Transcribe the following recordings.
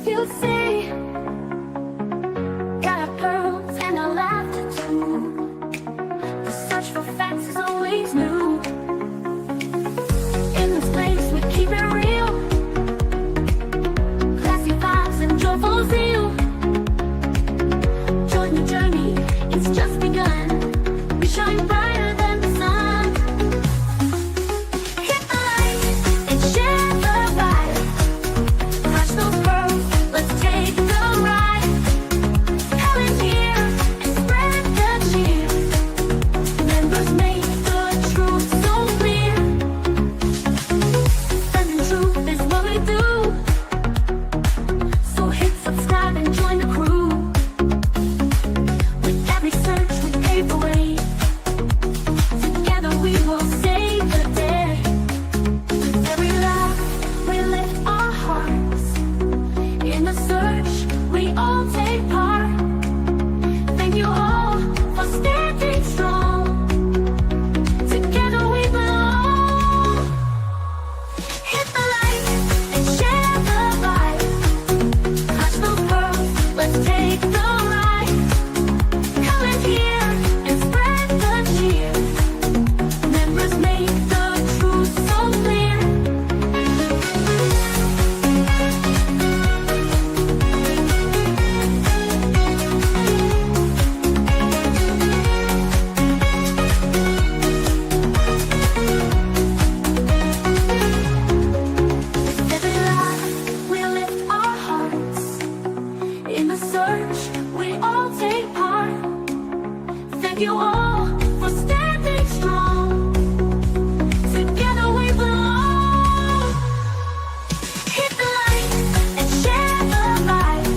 you see, got our pearls and our laughter too. The search for facts is always new. In this place we keep it real, classy vibes and joyful zeal. Join the journey, it's just begun. We shine brighter than the sun. Hit the light and share the vibe. Crush those pearls, let's take the ride. Come in here and spread the cheer. Members make the truth so clear. Spreading truth is what we do. So hit subscribe and join the crew. With every search we pave the way. Together we will save the day. With every laugh we lift our hearts. In the search we all take part. Thank you all for standing strong. Together we belong. Hit the light and share the vibe. Clutch those pearls, let's take the ride. Come in here and spread the cheer. Members make the truth so clear. With every laugh we lift our hearts. In the search we all take part. Thank you all for standing strong. Together we belong. Hit the light and share the vibe.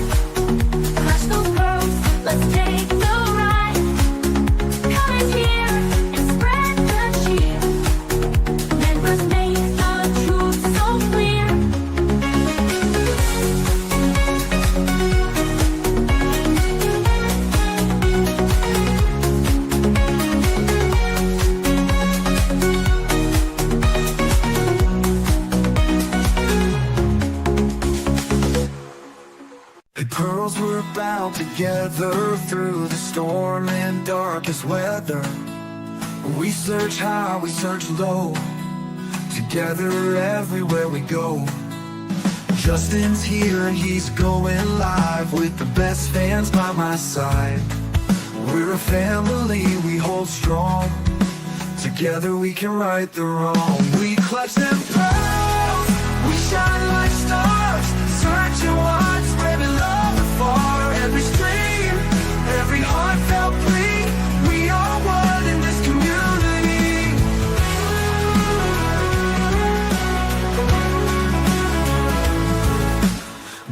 Crush those pearls, let's take the ride. Come in here and spread the cheer. Members make the truth so clear. The pearls were bound together through the storm and darkest weather. We search high, we search low, together everywhere we go. Justin's here and he's going live with the best fans by my side. We're a family, we hold strong. Together we can right the wrong. We clutch them pearls, we shine like stars. Searching wide, spreading love afar. Every stream, every heartfelt plea. We are one in this community.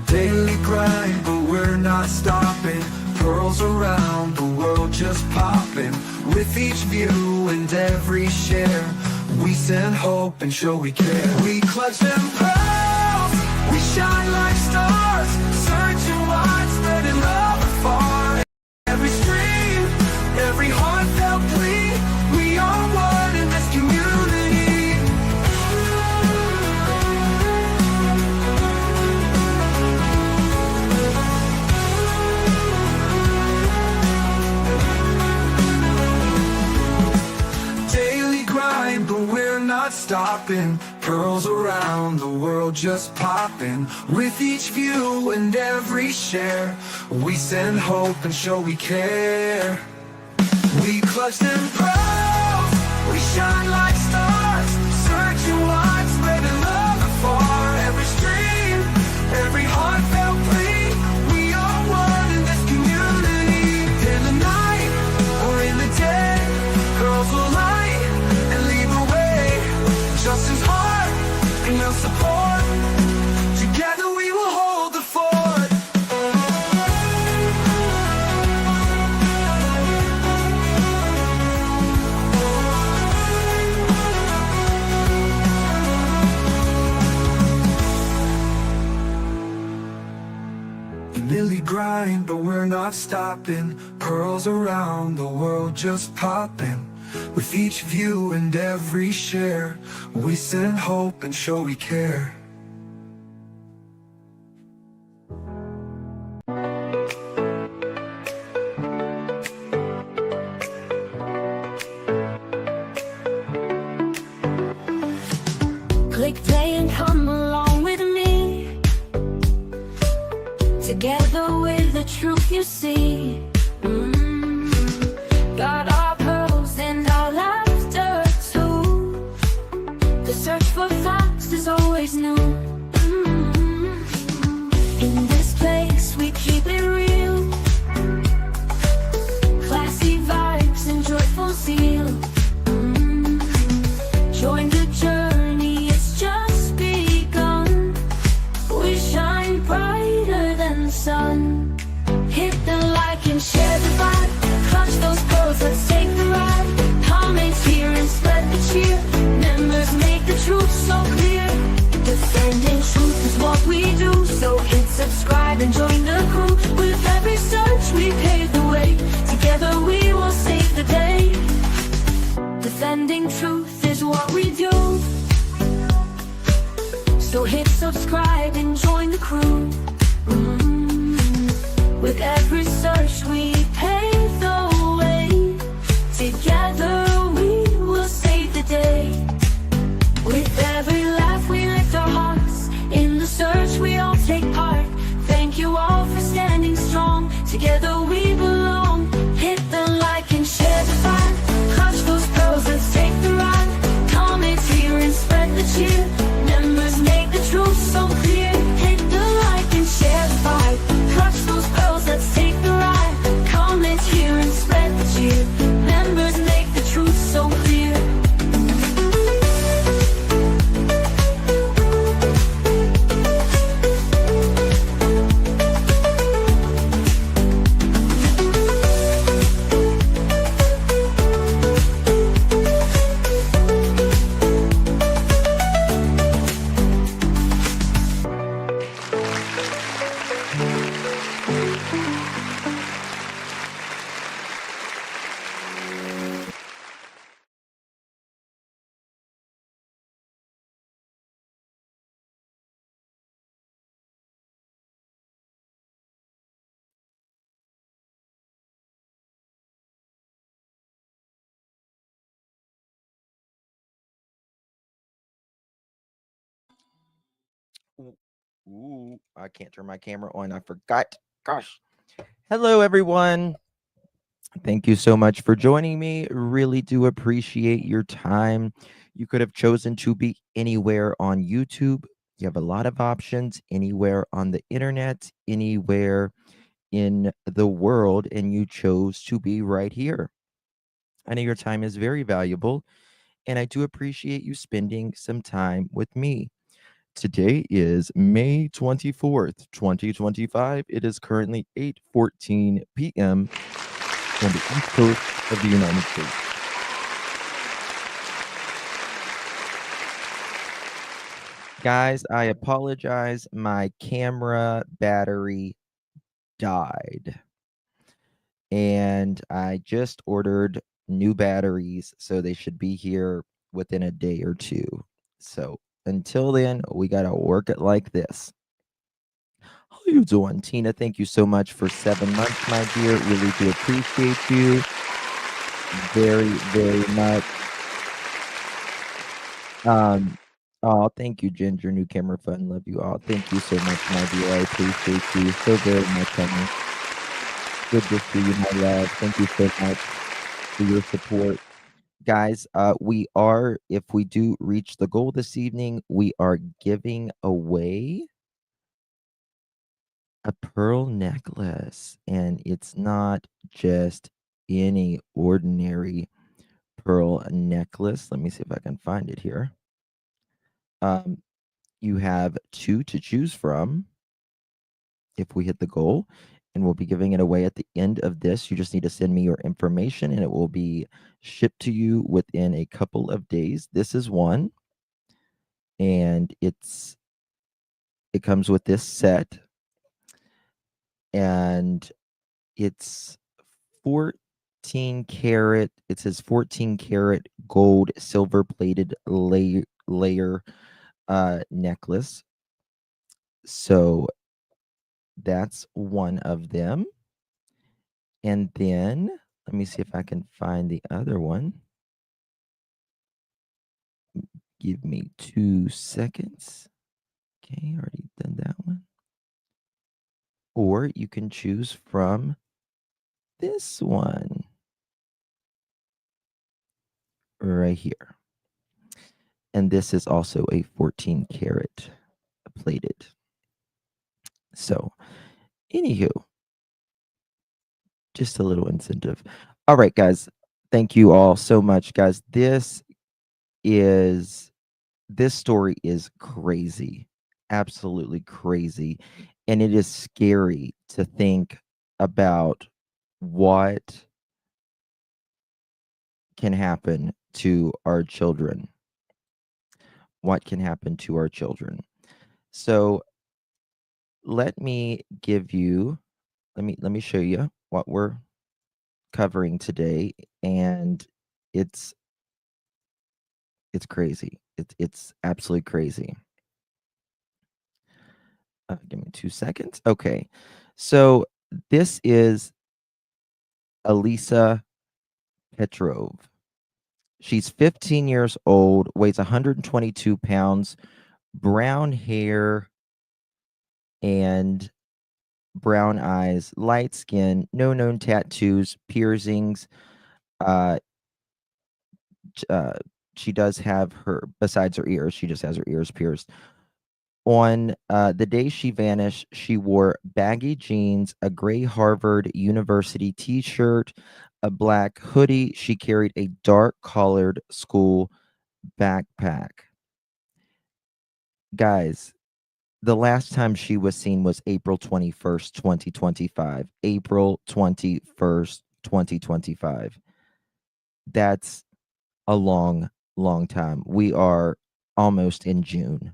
Daily grind, but we're not stopping. Pearls around the world just popping. With each view and every share, we send hope and show we care. We clutch them pearls, we shine like stars. Searching wide, spreading love afar. Every stream, every heartfelt plea. We are one in this community. Daily grind, but we're not stopping. Pearls around the world just popping. With each view and every share, we send hope and show we care. We clutch them pearls, we shine like stars. Searching wide, spreading love afar. Every stream, every heartfelt plea. We are one in this community. In the night or in the day, girls will light and lead the way. Justin's heart and your support. Together we will hold the fort. Daily grind, but we're not stopping. Pearls around the world just popping. With each view and every share, we send hope and show we care. Together with the truth you see. Got our pearls and our laughter too. The search for facts is always new. In this place we keep it real. Classy vibes and joyful zeal. Join the journey, it's just begun. We shine brighter than the sun. Hit the like and share the vibe. Clutch those pearls, let's take the ride. Comments here and spread the cheer. Members make the truth so clear. Defending truth is what we do. So hit subscribe and join the crew. With every search we pave the way. Together we will save the day. Defending truth is what we do. So hit subscribe and join the crew. With every search we pave the way. Together we will save the day. With every laugh we lift our hearts. In the search we all take part. Thank you all for standing strong. Together we belong. Hit the like and share the vibe. Clutch those pearls, let's take the ride. Comments here and spread the cheer. Members make the truth so clear. Hit the like and share the vibe. Clutch those pearls, let's take the ride. Comments here and spread the cheer. Members make the truth so clear. Ooh, I can't turn my camera on. I forgot. Gosh. Hello, everyone. Thank you so much for joining me. Really do appreciate your time. You could have chosen to be anywhere on YouTube. You have a lot of options anywhere on the internet, anywhere in the world, and you chose to be right here. I know your time is very valuable, and I do appreciate you spending some time with me. Today is May 24th, 2025. It is currently 8:14 p.m. on the East Coast of the United States. Guys, I apologize. My camera battery died. And I just ordered new batteries, so they should be here within a day or two. So until then, we got to work it like this. How you doing, Tina? Thank you so much for 7 months, my dear. Really do appreciate you very, very much. Oh, thank you, Ginger. New camera fun. Love you all. Thank you so much, my dear. I appreciate you so very much, honey. Good to see you, my love. Thank you so much for your support. Guys, we are, if we do reach the goal this evening, we are giving away a pearl necklace, and it's not just any ordinary pearl necklace. Let me see if I can find it here. You have 2 to choose from if we hit the goal, and we'll be giving it away at the end of this. You just need to send me your information, and it will be shipped to you within a couple of days. This is one, and it comes with this set, and it's 14 karat. It says 14 karat gold silver plated layer necklace. So that's one of them. And then let me see if I can find the other one. Give me 2 seconds. Okay, already done that one. or you can choose from this one right here. And this is also a 14 karat plated. So, anywho, just a little incentive. All right, guys. Thank you all so much, guys. This story is crazy. Absolutely crazy. And it is scary to think about what can happen to our children. What can happen to our children. So let me show you what we're covering today, and it's crazy. It's absolutely crazy. Give me 2 seconds. Okay. So this is Alisa Petrov. She's 15 years old, weighs 122 pounds, brown hair and brown eyes, light skin, no known tattoos, piercings. Uh, uh, she does have besides her ears, she just has her ears pierced. On the day she vanished, she wore baggy jeans, a gray Harvard University t-shirt, a black hoodie. She carried a dark colored school backpack. Guys, the last time she was seen was April 21st, 2025. April 21st, 2025. That's a long, long time. We are almost in June.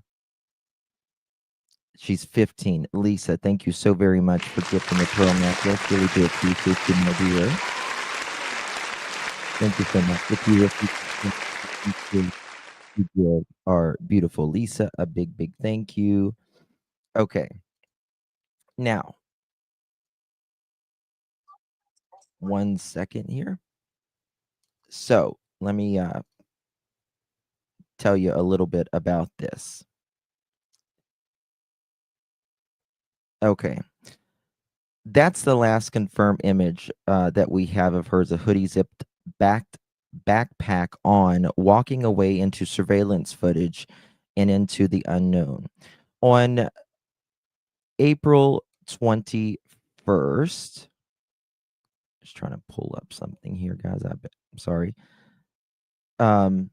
She's 15. Lisa, thank you so very much for gifting the pearl necklace. Really do appreciate you, my dear. Thank you so much. If you give our beautiful Lisa a big, big thank you. Okay. Now, 1 second here. So let me tell you a little bit about this. Okay. That's the last confirmed image that we have of her, as a hoodie zipped backpack on, walking away into surveillance footage and into the unknown. On April 21st, just trying to pull up something here, guys. I'm sorry. All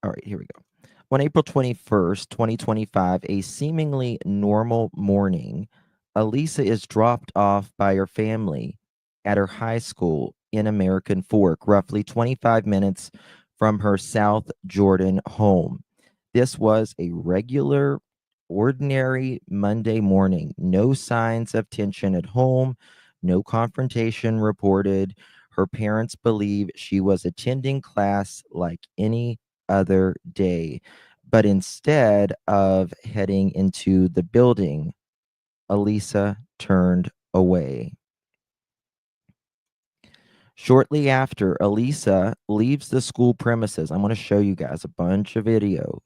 right, here we go. On April 21st, 2025, a seemingly normal morning, Alisa is dropped off by her family at her high school in American Fork, roughly 25 minutes from her South Jordan home. This was a regular, ordinary Monday morning. No signs of tension at home, no confrontation reported. Her parents believe she was attending class like any other day. But instead of heading into the building, Alisa turned away. Shortly after, Alisa leaves the school premises. I'm going to show you guys a bunch of video.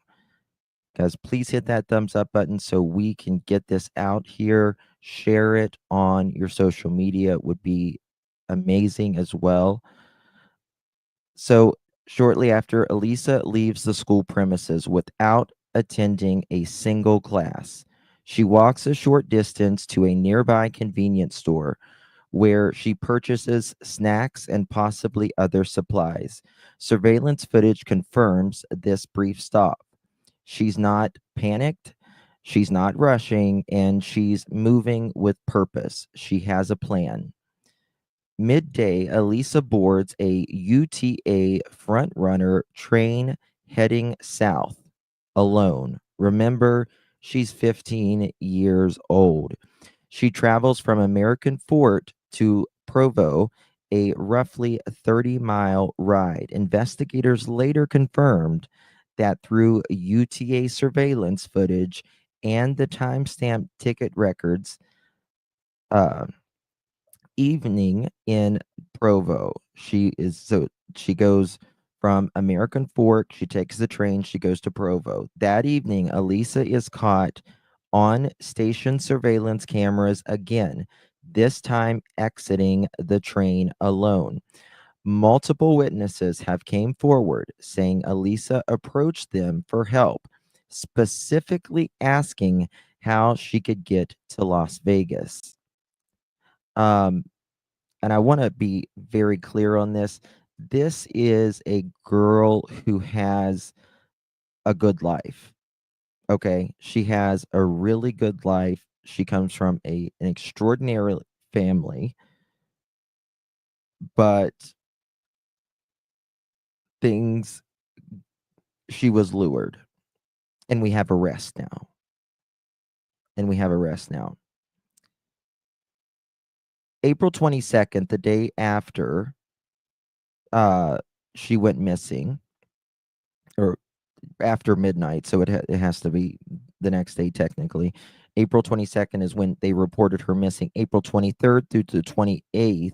Guys, please hit that thumbs up button so we can get this out here. Share it on your social media. It would be amazing as well. So shortly after, Alisa leaves the school premises without attending a single class. She walks a short distance to a nearby convenience store where she purchases snacks and possibly other supplies. Surveillance footage confirms this brief stop. She's not panicked, she's not rushing, and she's moving with purpose. She has a plan. Midday, Alisa boards a UTA front runner train heading south alone. Remember, she's 15 years old. She travels from American Fort to Provo, a roughly 30-mile ride. Investigators later confirmed that through UTA surveillance footage and the timestamp ticket records, evening in Provo. She goes from American Fork. She takes the train. She goes to Provo. That evening, Alisa is caught on station surveillance cameras again, this time exiting the train alone. Multiple witnesses have came forward saying Alisa approached them for help, specifically asking how she could get to Las Vegas. And I want to be very clear on this. This is a girl who has a good life. Okay. She has a really good life. She comes from an extraordinary family, but things, she was lured. And we have arrest now. April 22nd, the day after she went missing, or after midnight, so it has to be the next day technically. April 22nd is when they reported her missing. April 23rd through to 28th,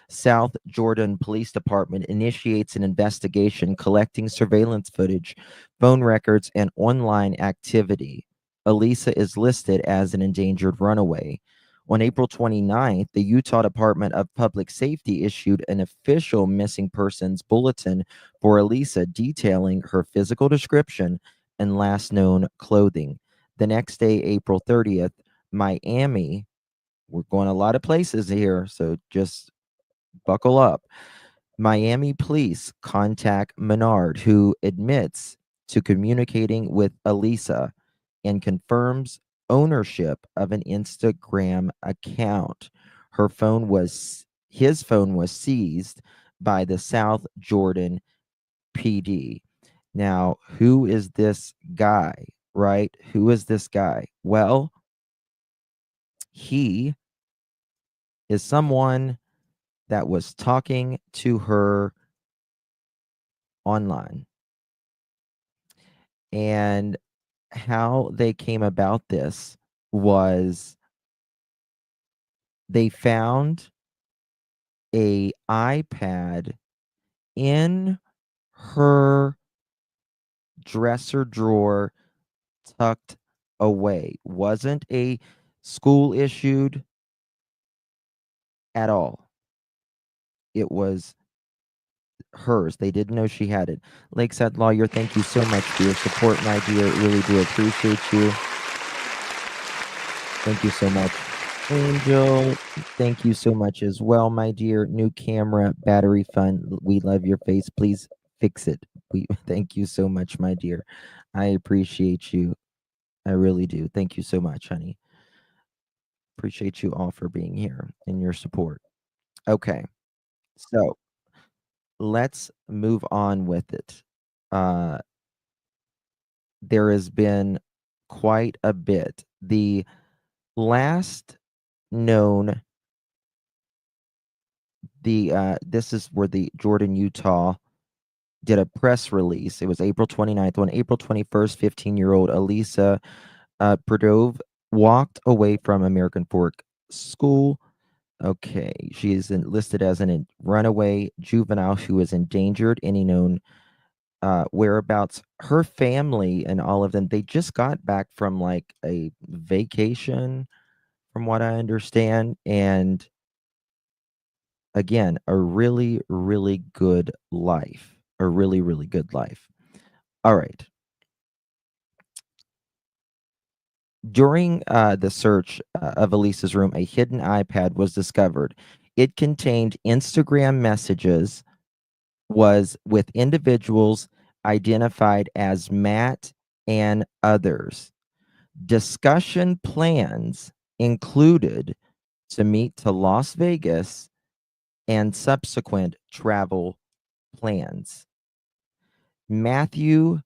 South Jordan Police Department initiates an investigation collecting surveillance footage, phone records, and online activity. Alisa is listed as an endangered runaway. On April 29th, the Utah Department of Public Safety issued an official missing persons bulletin for Alisa, detailing her physical description and last known clothing. The next day, April 30th, Miami, we're going a lot of places here, so just buckle up. Miami police contact Menard, who admits to communicating with Alisa and confirms ownership of an Instagram account. His phone was seized by the South Jordan PD. Now, who is this guy, right? Who is this guy? Well, he is someone that was talking to her online. And how they came about this was they found a iPad in her dresser drawer tucked away. Wasn't a school issued at all. It was hers. They didn't know she had it. Lakeside Lawyer, thank you so much for your support, my dear. Really do appreciate you. Thank you so much. Angel, thank you so much as well, my dear. New camera, battery fun. We love your face. Please fix it. We thank you so much, my dear. I appreciate you. I really do. Thank you so much, honey. Appreciate you all for being here and your support. Okay. So let's move on with it. There has been quite a bit. The last known, this is where the Jordan, Utah did a press release. It was April 29th. On April 21st, 15-year-old Alisa Petrov walked away from American Fork School. Okay, she is listed as a runaway juvenile who is endangered. Any known whereabouts? Her family and all of them, they just got back from like a vacation, from what I understand. And again, a really, really good life. A really, really good life. All right. During the search of Elisa's room, a hidden iPad was discovered. It contained Instagram messages, was with individuals identified as Matt and others. Discussion plans included to meet to Las Vegas and subsequent travel plans. Matthew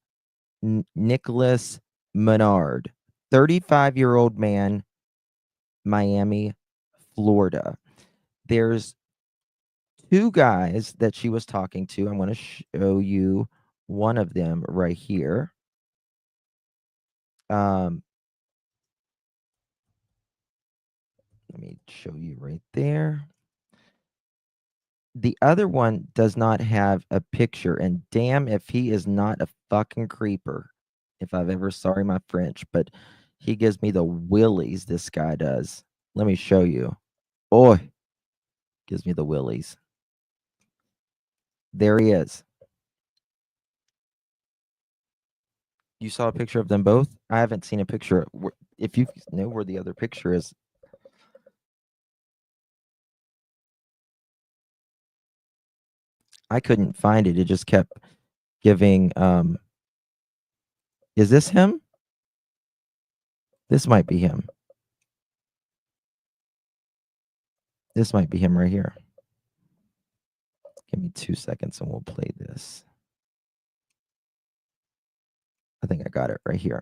Nicholas Menard, 35-year-old man, Miami, Florida. There's two guys that she was talking to. I'm going to show you one of them right here. Let me show you right there. The other one does not have a picture, and damn if he is not a fucking creeper. If I've ever, sorry my French, but he gives me the willies, this guy does. Let me show you. Oh, gives me the willies. There he is. You saw a picture of them both? I haven't seen a picture. If you know where the other picture is. I couldn't find it. It just kept giving, is this him? This might be him. This might be him right here. Give me 2 seconds and we'll play this. I think I got it right here.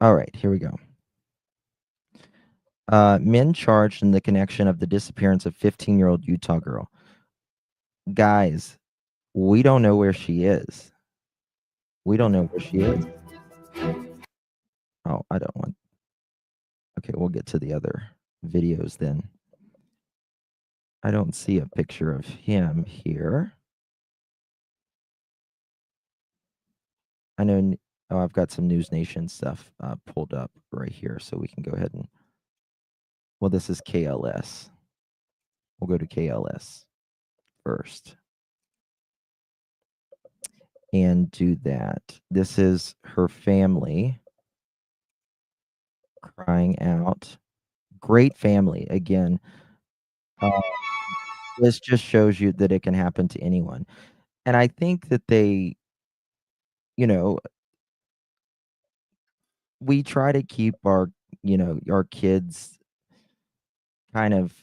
All right, here we go. Men charged in the connection of the disappearance of 15-year-old Utah girl. Guys, we don't know where she is. We don't know where she is. Oh, I don't want. Okay, we'll get to the other videos then. I don't see a picture of him here. I know. Oh, I've got some News Nation stuff pulled up right here, so we can go ahead and. Well, this is KLS. We'll go to KLS first and do that. This is her family crying out. Great family. Again, this just shows you that it can happen to anyone. And I think that they, you know, we try to keep our, our kids kind of,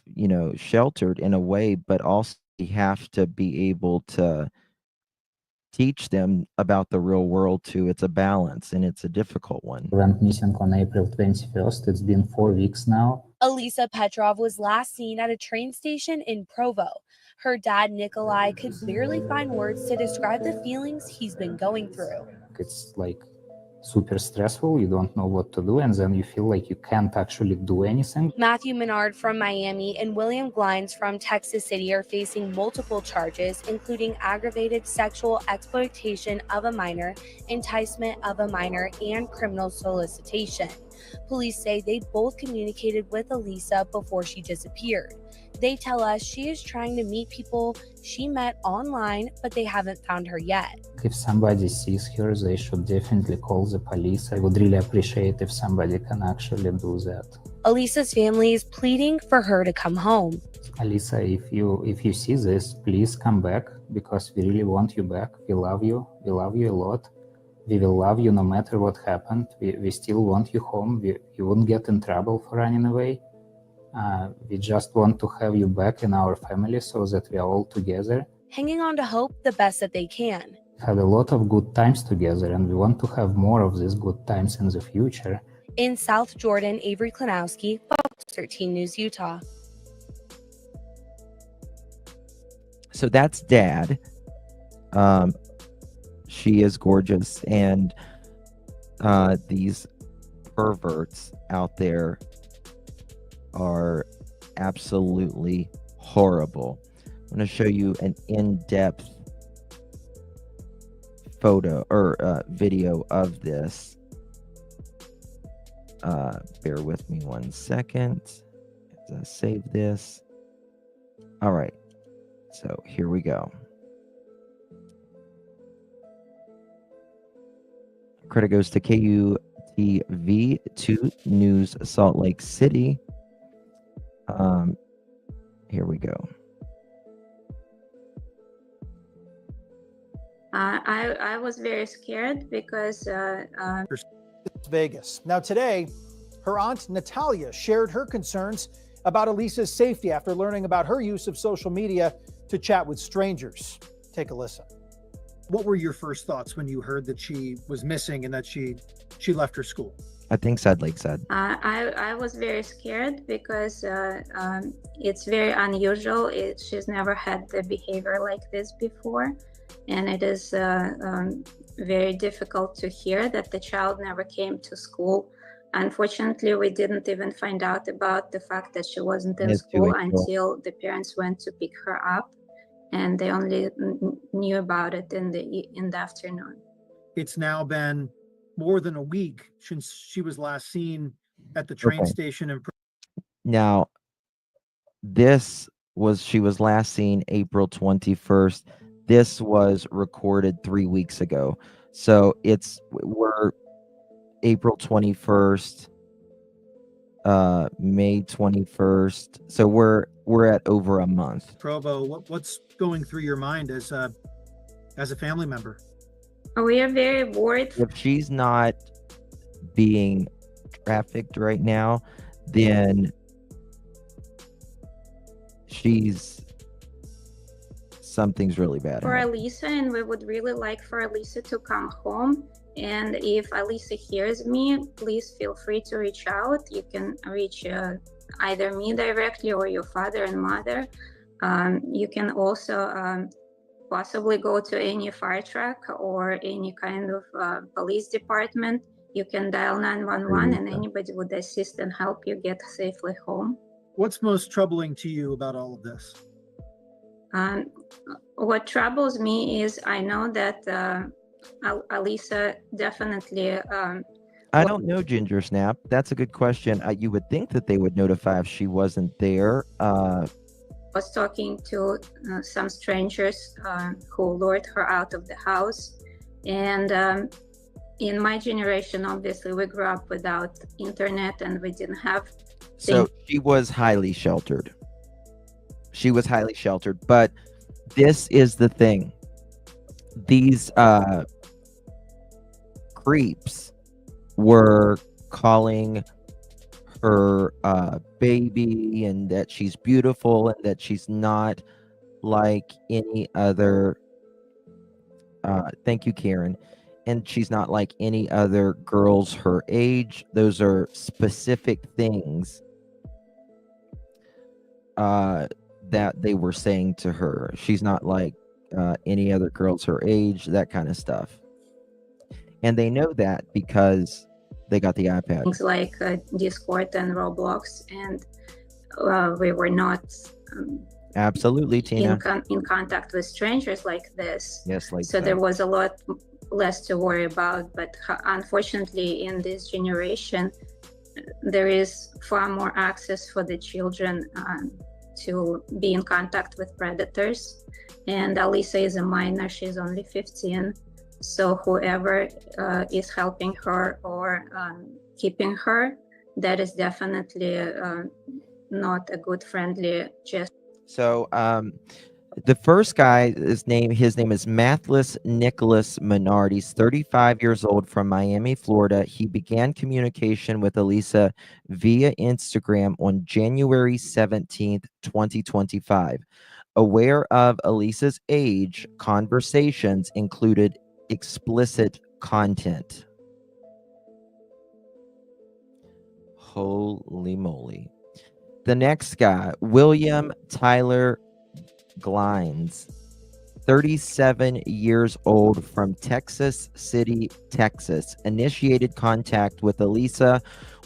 sheltered in a way, but also we have to be able to teach them about the real world too. It's a balance and it's a difficult one. Went missing on April 21st. It's been 4 weeks now. Alisa Petrov was last seen at a train station in Provo. Her dad, Nikolai, could barely find words to describe the feelings he's been going through. It's like super stressful. You don't know what to do, and then you feel like you can't actually do anything. Matthew Menard from Miami and William Glines from Texas City are facing multiple charges, including aggravated sexual exploitation of a minor, enticement of a minor, and criminal solicitation. Police say they both communicated with Alisa before she disappeared. They tell us she is trying to meet people she met online, but they haven't found her yet. If somebody sees her, they should definitely call the police. I would really appreciate if somebody can actually do that. Alisa's family is pleading for her to come home. Alisa, if you see this, please come back, because we really want you back. We love you. We love you a lot. We will love you no matter what happened. We still want you home. You won't get in trouble for running away. We just want to have you back in our family so that we are all together. Hanging on to hope the best that they can. We had a lot of good times together, and we want to have more of these good times in the future. In South Jordan, Avery Klanowski, Fox 13 News, Utah. So that's Dad. She is gorgeous, and these perverts out there are absolutely horrible. I'm going to show you an in-depth photo or video of this. Bear with me 1 second as I save this. All right, so here we go. Credit goes to KUTV2 News Salt Lake City. Here we go. I was very scared because Vegas. Now today, her aunt Natalia shared her concerns about Alisa's safety after learning about her use of social media to chat with strangers. Take a listen. What were your first thoughts when you heard that she was missing and that she left her school? I think Lake said. I was very scared because it's very unusual. She's never had the behavior like this before, and it is very difficult to hear that the child never came to school unfortunately, we didn't even find out about the fact that she wasn't in Yes, school Rachel. until the parents went to pick her up, and they only knew about it in the afternoon. It's now been more than a week since she was last seen at the train Okay. station in Now, she was last seen April 21st. This was recorded 3 weeks ago. So we're April 21st, May 21st. So we're at over a month. Provo. What's going through your mind as a family member? We are very worried. If she's not being trafficked right now, then something's really bad For happening. Alisa, and we would really like for Alisa to come home. And if Alisa hears me, please feel free to reach out. You can reach either me directly or your father and mother. You can also possibly go to any fire truck or any kind of police department. You can dial 911 and anybody would assist and help you get safely home. What's most troubling to you about all of this? What troubles me is I know that Alisa definitely I don't know, Ginger Snap. That's a good question. You would think that they would notify if she wasn't there. was talking to some strangers who lured her out of the house. And in my generation, obviously, we grew up without internet and we didn't have. So she was highly sheltered. She was highly sheltered. But this is the thing. These creeps were calling her baby and that she's beautiful and that she's not like any other. Thank you, Karen. And she's not like any other girls her age. Those are specific things that they were saying to her. She's not like any other girls her age, that kind of stuff. And they know that because they got the iPad. Things like Discord and Roblox, and we were not Absolutely, Tina. in contact with strangers like this. Yes, like so that. There was a lot less to worry about. But unfortunately, in this generation, there is far more access for the children to be in contact with predators. And Alisa is a minor; she's only 15. So whoever is helping her or keeping her, that is definitely not a good friendly gesture. So the first guy, his name is Mathless Nicholas Menard. He's 35 years old from Miami, Florida. He began communication with Alisa via Instagram on January 17th, 2025. Aware of Alisa's age, conversations included explicit content. Holy moly. The next guy, William Tyler Glines, 37 years old from Texas City, Texas, initiated contact with Alisa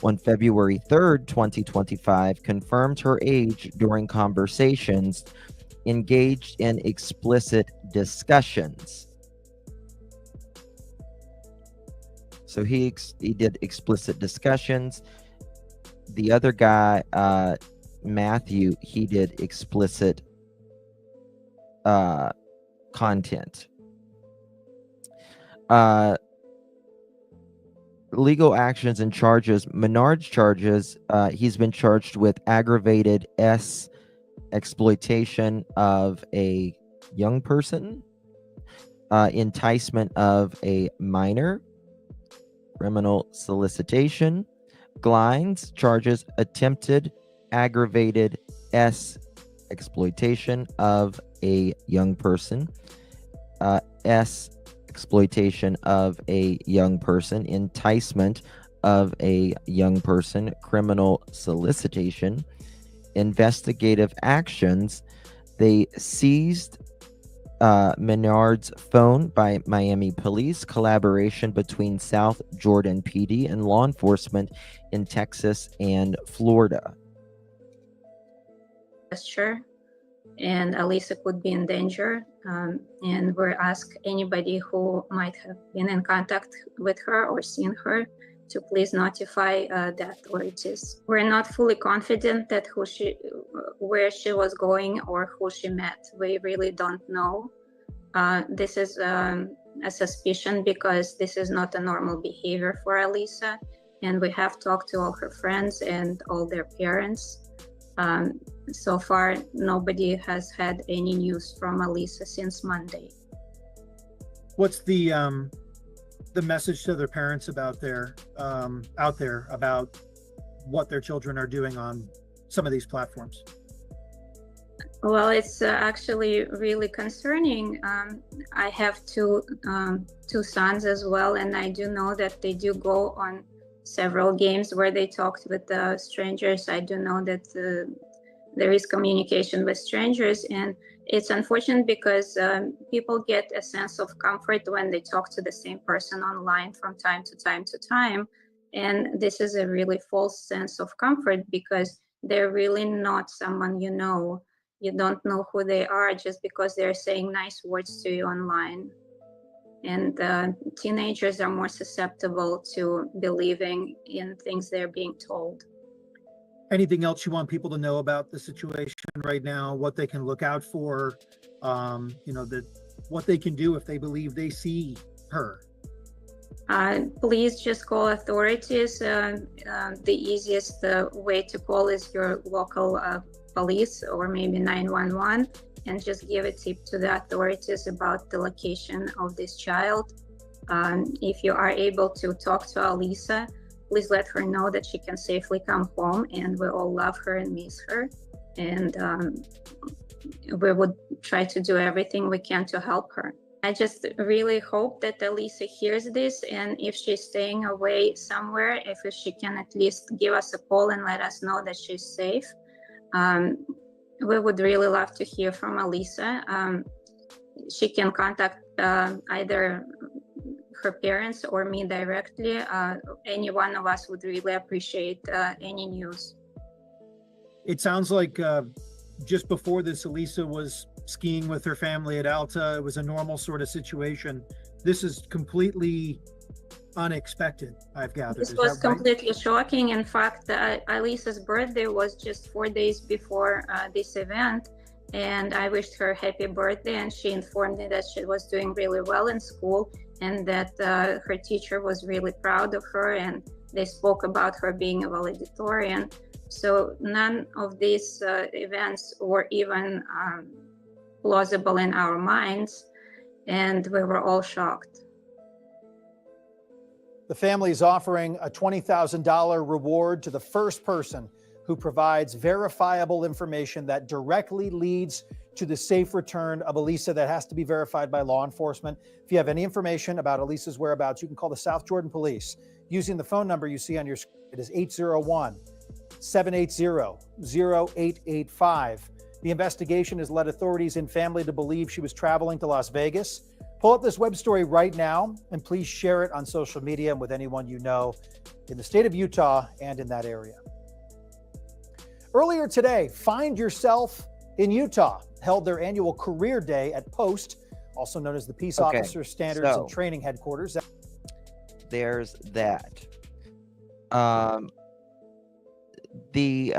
on February 3rd, 2025, confirmed her age during conversations, engaged in explicit discussions. So he did explicit discussions. The other guy, Matthew, he did explicit content. Legal actions and charges. Menard's charges, he's been charged with aggravated exploitation of a young person, enticement of a minor, criminal solicitation. Glines charges attempted aggravated exploitation of a young person, exploitation of a young person, enticement of a young person, criminal solicitation. Investigative actions. They seized Menard's phone by Miami police, collaboration between South Jordan PD and law enforcement in Texas and Florida. Gesture, and Alisa could be in danger. And we ask anybody who might have been in contact with her or seen her to please notify the authorities. We're not fully confident that where she was going or who she met. We really don't know. This is a suspicion because this is not a normal behavior for Alisa, and we have talked to all her friends and all their parents. So far, nobody has had any news from Alisa since Monday. What's the message to their parents about out there about what their children are doing on some of these platforms? Well, it's actually really concerning. I have two sons as well, and I do know that they do go on several games where they talked with strangers. I do know that there is communication with strangers, and it's unfortunate because people get a sense of comfort when they talk to the same person online from time to time. And this is a really false sense of comfort because they're really not someone you know. You don't know who they are just because they're saying nice words to you online. And teenagers are more susceptible to believing in things they're being told. Anything else you want people to know about the situation right now, what they can look out for, what they can do if they believe they see her? Please just call authorities. The easiest way to call is your local police or maybe 911, and just give a tip to the authorities about the location of this child. If you are able to talk to Alisa, please let her know that she can safely come home, and we all love her and miss her. And we would try to do everything we can to help her. I just really hope that Alisa hears this, and if she's staying away somewhere, if she can at least give us a call and let us know that she's safe. We would really love to hear from Alisa. She can contact either her parents or me directly. Any one of us would really appreciate any news. It sounds like just before this, Alisa was skiing with her family at Alta. It was a normal sort of situation. This is completely unexpected, I've gathered. This was completely shocking. In fact, Alisa's birthday was just 4 days before this event, and I wished her happy birthday, and she informed me that she was doing really well in school and that her teacher was really proud of her, and they spoke about her being a valedictorian. So none of these events were even plausible in our minds, and we were all shocked. The family is offering a $20,000 reward to the first person who provides verifiable information that directly leads to the safe return of Alisa. That has to be verified by law enforcement. If you have any information about Alisa's whereabouts, you can call the South Jordan Police using the phone number you see on your screen. It is 801-780-0885. The investigation has led authorities and family to believe she was traveling to Las Vegas. Pull up this web story right now and please share it on social media and with anyone you know in the state of Utah and in that area. Earlier today, Find Yourself in Utah held their annual career day at Post, also known as the Peace Officer Standards and Training Headquarters. There's that. The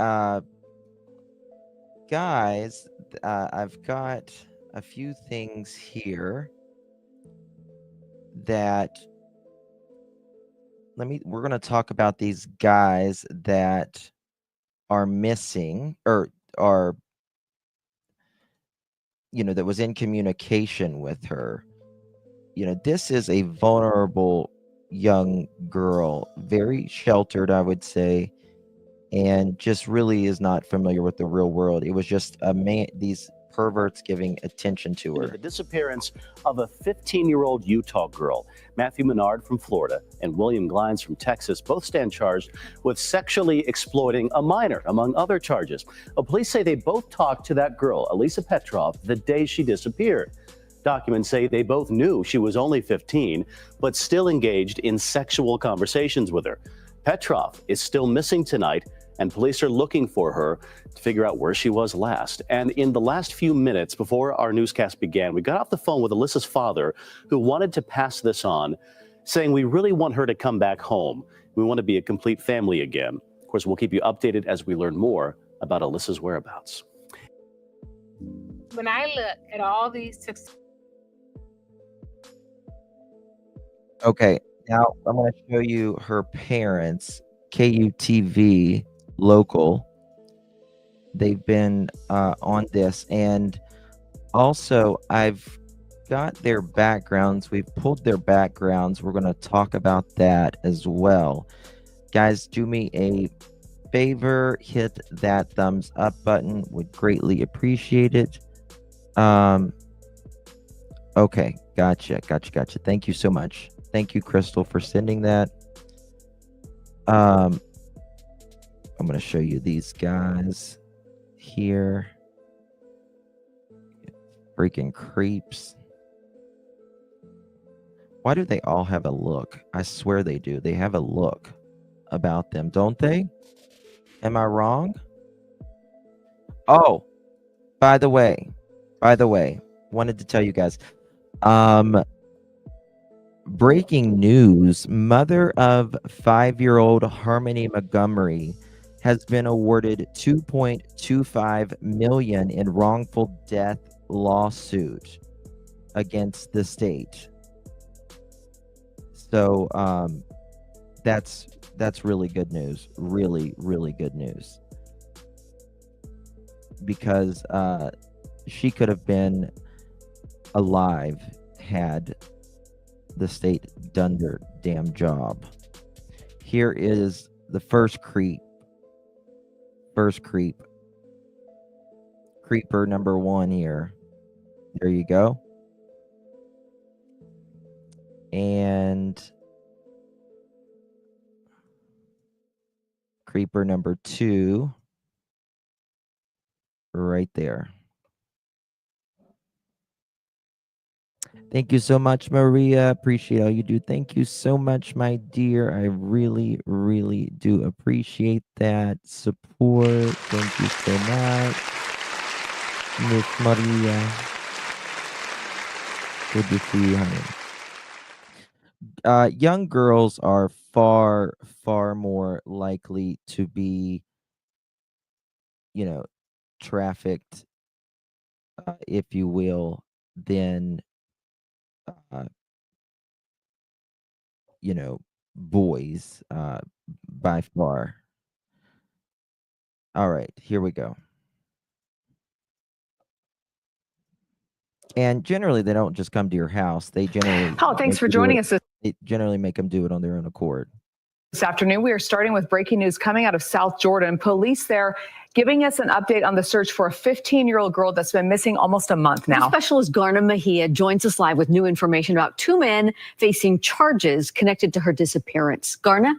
guys, I've got a few things here that we're going to talk about these guys that are missing or are, that was in communication with her. This is a vulnerable young girl, very sheltered, I would say, and just really is not familiar with the real world. It was just these perverts giving attention to her. The disappearance of a 15-year-old Utah girl. Matthew Menard from Florida and William Glines from Texas both stand charged with sexually exploiting a minor, among other charges. Police say they both talked to that girl, Alisa Petrov, the day she disappeared. Documents say they both knew she was only 15, but still engaged in sexual conversations with her. Petrov is still missing tonight, and police are looking for her to figure out where she was last. And in the last few minutes before our newscast began, we got off the phone with Alisa's father, who wanted to pass this on, saying we really want her to come back home. We want to be a complete family again. Of course, we'll keep you updated as we learn more about Alisa's whereabouts. When I look at all these Okay, now I'm going to show you her parents, KUTV local. They've been on this, and also I've got their backgrounds. We've pulled their backgrounds. We're going to talk about that as well. Guys, do me a favor, hit that thumbs up button. Would greatly appreciate it. Okay, gotcha. Thank you so much. Thank you, Crystal, for sending that. I'm going to show you these guys here. Freaking creeps. Why do they all have a look? I swear they do. They have a look about them, don't they? Am I wrong? Oh, by the way, wanted to tell you guys, breaking news, mother of 5-year-old Harmony Montgomery has been awarded $2.25 million in wrongful death lawsuit against the state. So that's really good news. Really good news. Because she could have been alive had the state done their damn job. Here is the first creep. Creeper number 1 here. There you go. And creeper number 2 right there. Thank you so much, Maria. Appreciate all you do. Thank you so much, my dear. I really do appreciate that support. Thank you so much, Miss Maria. Good to see you, honey. Young girls are far more likely to be, trafficked, if you will, than boys, by far. All right, here we go. And generally, they don't just come to your house. They generally thanks for joining us They generally make them do it on their own accord. this afternoon. We are starting with breaking news coming out of South Jordan. Police there giving us an update on the search for a 15-year-old girl that's been missing almost a month now. Specialist Garna Mejia joins us live with new information about 2 men facing charges connected to her disappearance. Garna?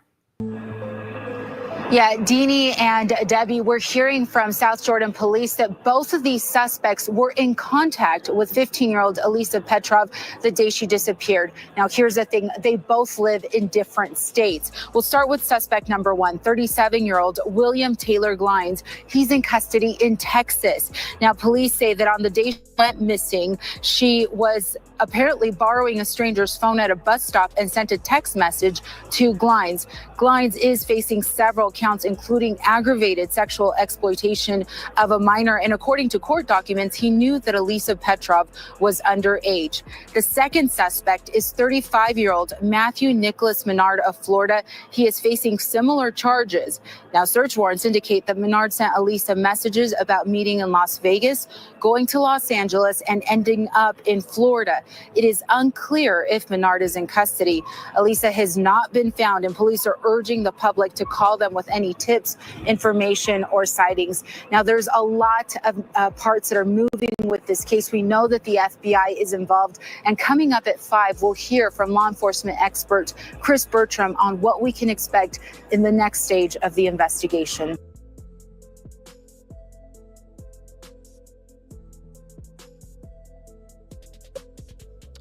Yeah, Deanie and Debbie, we're hearing from South Jordan police that both of these suspects were in contact with 15-year-old Alisa Petrov the day she disappeared. Now, here's the thing. They both live in different states. We'll start with suspect number 1, 37-year-old William Taylor Glines. He's in custody in Texas. Now, police say that on the day she went missing, she was apparently borrowing a stranger's phone at a bus stop and sent a text message to Glines. Glines is facing several counts, including aggravated sexual exploitation of a minor. And according to court documents, he knew that Alisa Petrov was underage. The second suspect is 35-year-old Matthew Nicholas Menard of Florida. He is facing similar charges. Now, search warrants indicate that Menard sent Alisa messages about meeting in Las Vegas, going to Los Angeles, and ending up in Florida. It is unclear if Menard is in custody. Alisa has not been found, and police are urging the public to call them with any tips, information, or sightings. Now, there's a lot of parts that are moving with this case. We know that the FBI is involved, and coming up at 5, we'll hear from law enforcement expert Chris Bertram on what we can expect in the next stage of the investigation.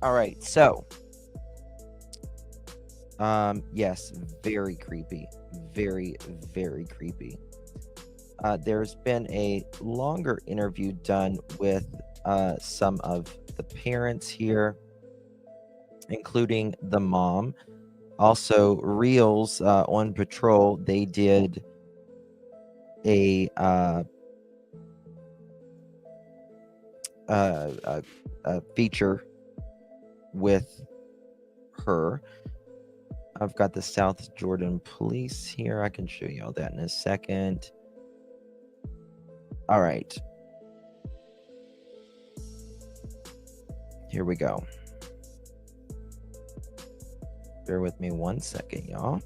All right, so yes, very creepy, very, very creepy. There's been a longer interview done with some of the parents here, including the mom. Also, Reels on Patrol, they did a feature with her. I've got the South Jordan Police here. I can show you all that in a second. All right. Here we go. Bear with me 1 second, y'all.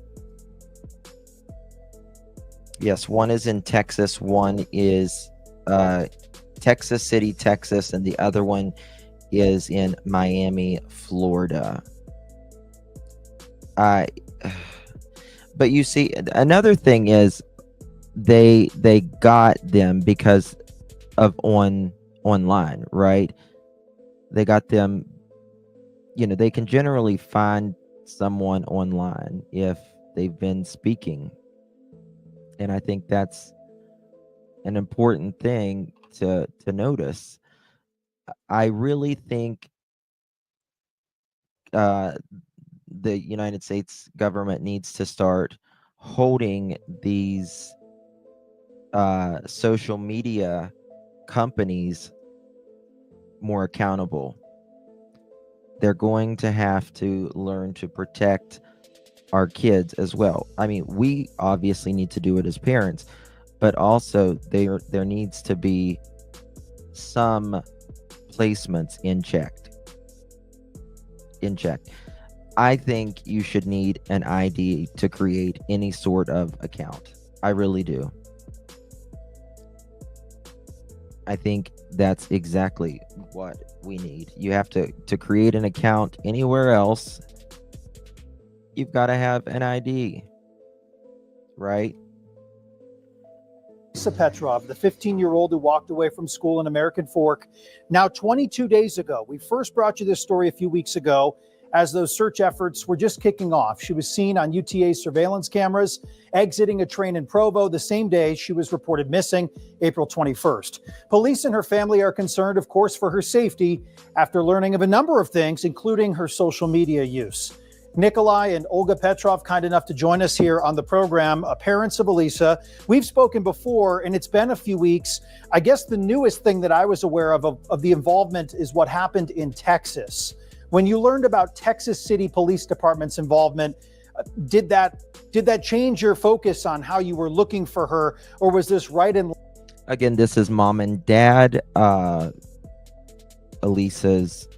Yes, one is in Texas, one is Texas City, Texas, and the other one is in Miami, Florida. But you see, another thing is they got them because of online, right? They got them, you know, they can generally find someone online if they've been speaking. And I think that's an important thing to notice. I really think the United States government needs to start holding these social media companies more accountable. They're going to have to learn to protect our kids as well. I mean, we obviously need to do it as parents, but also there needs to be some placements in check. I think you should need an ID to create any sort of account. I really do. I think that's exactly what we need. You have to create an account anywhere else. You've got to have an ID, right? Alisa Petrov, the 15-year-old who walked away from school in American Fork, now 22 days ago. We first brought you this story a few weeks ago as those search efforts were just kicking off. She was seen on UTA's surveillance cameras exiting a train in Provo the same day she was reported missing, April 21st. Police and her family are concerned, of course, for her safety after learning of a number of things, including her social media use. Nikolai and Olga Petrov, kind enough to join us here on the program, parents of Alisa. We've spoken before, and it's been a few weeks. I guess the newest thing that I was aware of the involvement is what happened in Texas. When you learned about Texas City Police Department's involvement, did that change your focus on how you were looking for her, or was this right in? Again, this is mom and dad, Alisa's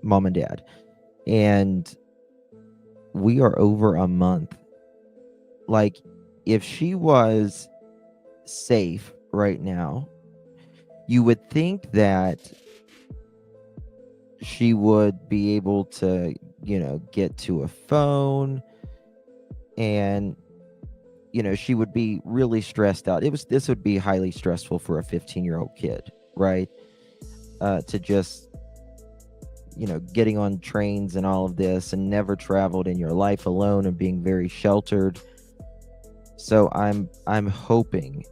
mom and dad. And we are over a month. Like, if she was safe right now, you would think that she would be able to, you know, get to a phone, and, you know, she would be really stressed out. This would be highly stressful for a 15-year-old kid, right? To just, you know, getting on trains and all of this and never traveled in your life alone and being very sheltered. So I'm hoping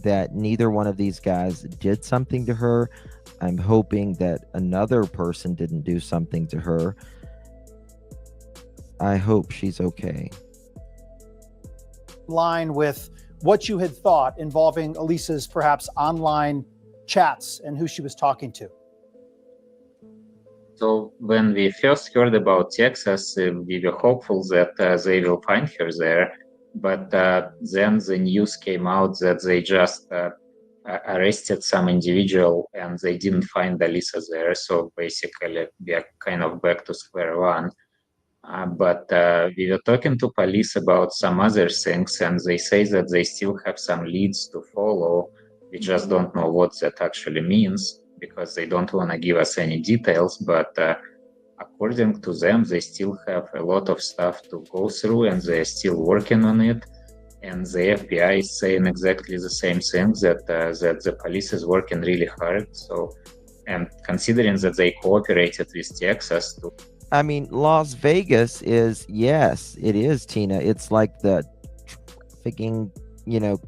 that neither one of these guys did something to her. I'm hoping that another person didn't do something to her. I hope she's okay. Line with what you had thought involving Alisa's perhaps online chats and who she was talking to. So when we first heard about Texas, we were hopeful that they will find her there. But then the news came out that they just arrested some individual and they didn't find Alisa there. So basically, we are kind of back to square one. But we were talking to police about some other things, and they say that they still have some leads to follow. We just don't know what that actually means, because they don't want to give us any details, but according to them, they still have a lot of stuff to go through and they're still working on it. And the FBI is saying exactly the same thing, that the police is working really hard. So and considering that they cooperated with Texas to I mean, Las Vegas is, yes, it is, Tina. It's like the trafficking,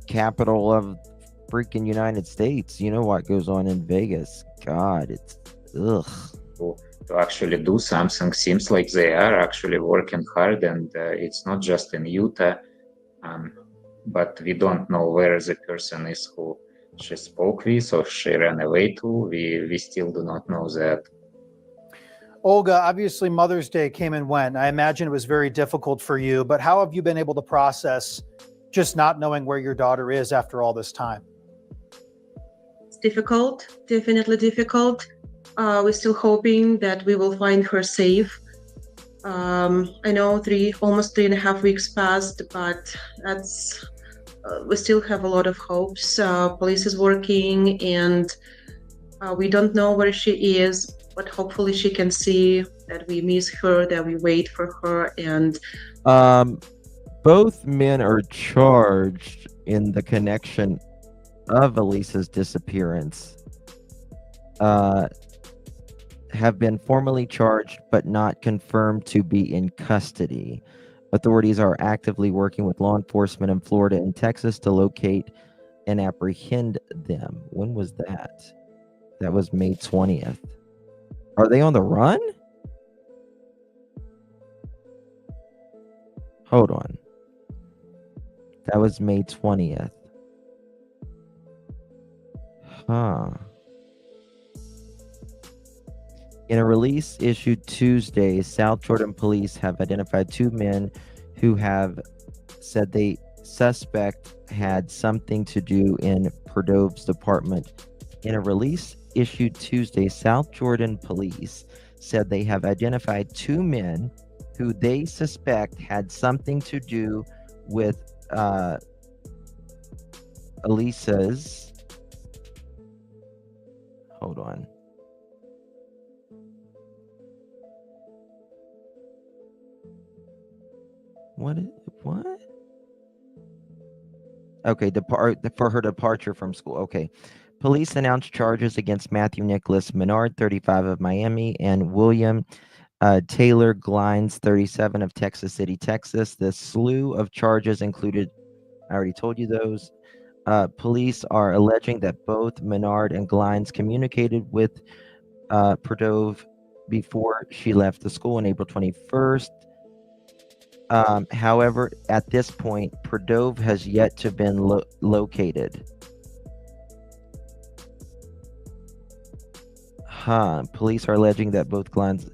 capital of freaking United States. You know what goes on in Vegas. God, it's ugh. to actually do something. Seems like they are actually working hard, and it's not just in Utah. But we don't know where the person is who she spoke with or she ran away to. We still do not know that. Olga, obviously Mother's Day came and went. I imagine it was very difficult for you, but how have you been able to process just not knowing where your daughter is after all this time? It's difficult, definitely difficult. We're still hoping that we will find her safe. I know almost 3.5 weeks passed, but that's we still have a lot of hopes. Police is working, and we don't know where she is, but hopefully she can see that we miss her, that we wait for her. And both men are charged in the connection of Alisa's disappearance. Have been formally charged but not confirmed to be in custody. Authorities are actively working with law enforcement in Florida and Texas to locate and apprehend them. When was that? That was May 20th. Are they on the run? Hold on. That was May 20th. Huh. In a release issued Tuesday, South Jordan police have identified 2 men who have said the suspect had something to do in Perdove's department. In a release issued Tuesday, South Jordan police said they have identified 2 men who they suspect had something to do with Alisa's. Hold on. What? Okay, for her departure from school. Okay. Police announced charges against Matthew Nicholas Menard, 35 of Miami, and William Taylor Glines, 37 of Texas City, Texas. The slew of charges included, I already told you those. Police are alleging that both Menard and Glines communicated with Perdove before she left the school on April 21st. However, at this point, Perdove has yet to been located. Police are alleging that both Glines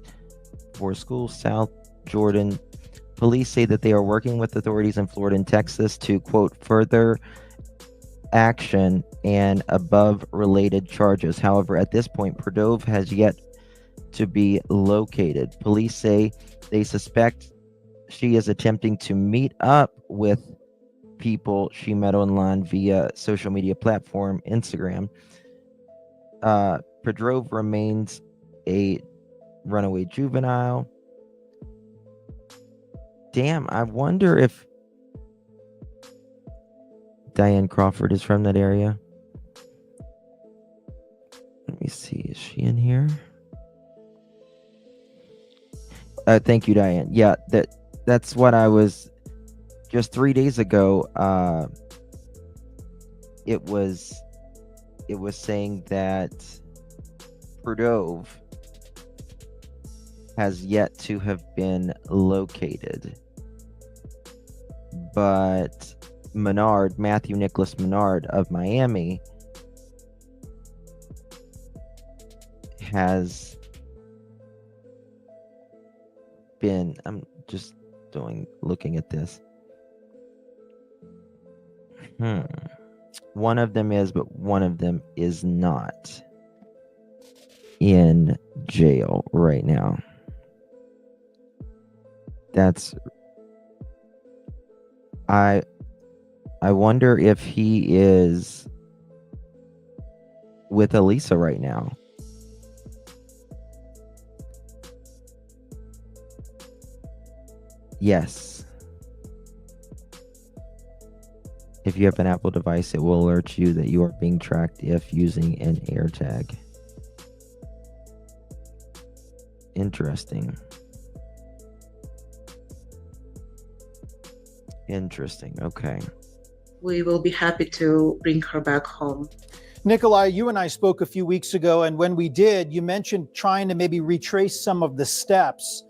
were school. South Jordan police say that they are working with authorities in Florida and Texas to, quote, further action and above related charges. However, at this point, Perdove has yet to be located. Police say they suspect she is attempting to meet up with people she met online via social media platform Instagram. Perdove remains a runaway juvenile. Damn, I wonder if Diane Crawford is from that area. Let me see. Is she in here? Thank you, Diane. Yeah, that's what I was just 3 days ago. It was saying that Perdove has yet to have been located, but Matthew Nicholas Menard of Miami has been, I'm just looking at this. One of them is, but one of them is not in jail right now. I wonder if he is with Alisa right now. Yes. If you have an Apple device, it will alert you that you are being tracked if using an AirTag. Interesting. Interesting. Okay. We will be happy to bring her back home. Nikolai, you and I spoke a few weeks ago, and when we did, you mentioned trying to maybe retrace some of the steps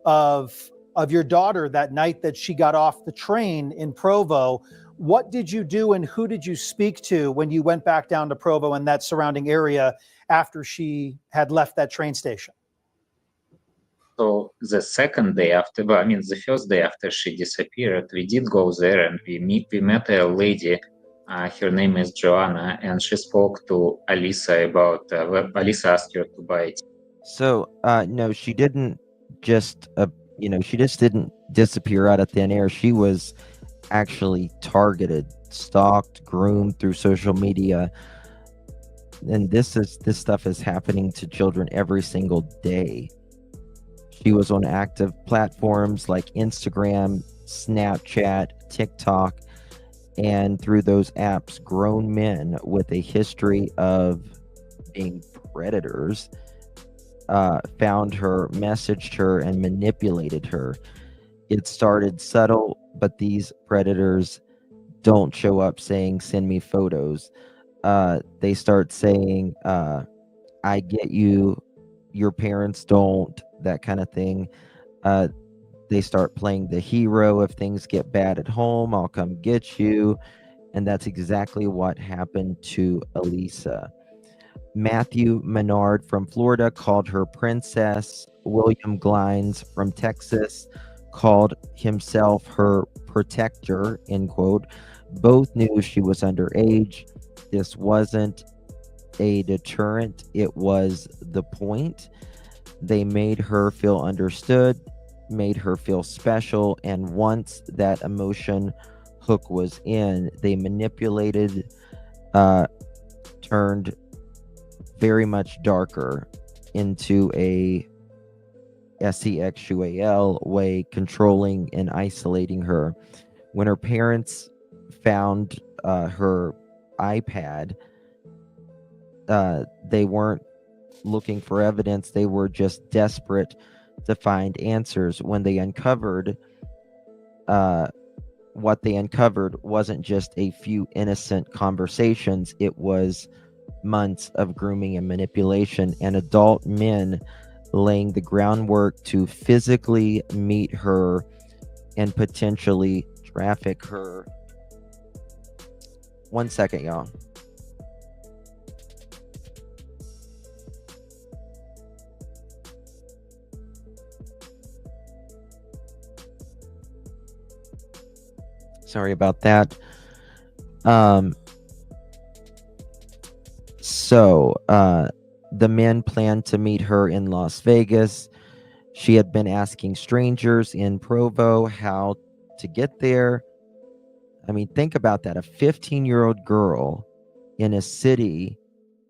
of your daughter that night that she got off the train in Provo. What did you do and who did you speak to when you went back down to Provo and that surrounding area after she had left that train station? So the second day after, well, I mean, the first day after she disappeared, we did go there and we met a lady. Her name is Joanna, and she spoke to Alisa about. Alisa asked her to buy it. So, no, she didn't just, she just didn't disappear out of thin air. She was actually targeted, stalked, groomed through social media. And this stuff is happening to children every single day. She was on active platforms like Instagram, Snapchat, TikTok, and through those apps, grown men with a history of being predators found her, messaged her, and manipulated her. It started subtle, but these predators don't show up saying, "Send me photos." They start saying, "I get you, your parents don't," that kind of thing. They start playing the hero. If things get bad at home, I'll come get you. And that's exactly what happened to Alisa. Matthew Menard from Florida called her princess. William Glines from Texas called himself her protector, end quote. Both knew she was underage. This wasn't a deterrent, it was the point. They made her feel understood, made her feel special, and once that emotion hook was in, they manipulated, turned very much darker into a SEXUAL way, controlling and isolating her. When her parents found her iPad, they weren't looking for evidence. They were just desperate to find answers. When they uncovered what they uncovered wasn't just a few innocent conversations. It was months of grooming and manipulation, and adult men laying the groundwork to physically meet her and potentially traffic her. 1 second, y'all. Sorry about that. The men planned to meet her in Las Vegas. She had been asking strangers in Provo how to get there. I mean, think about that. A 15-year-old girl in a city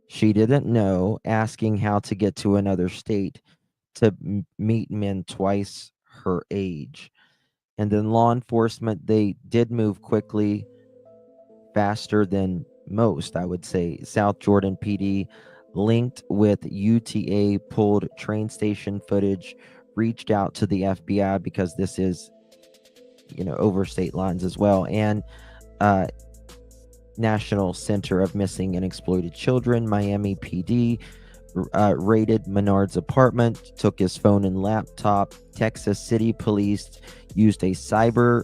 she didn't know, asking how to get to another state to meet men twice her age. And then law enforcement, they did move quickly, faster than most, I would say. South Jordan PD linked with UTA, pulled train station footage, reached out to the FBI because this is, over state lines as well, and National Center of Missing and Exploited Children. Miami PD raided Menard's apartment, took his phone and laptop. Texas City Police used a cyber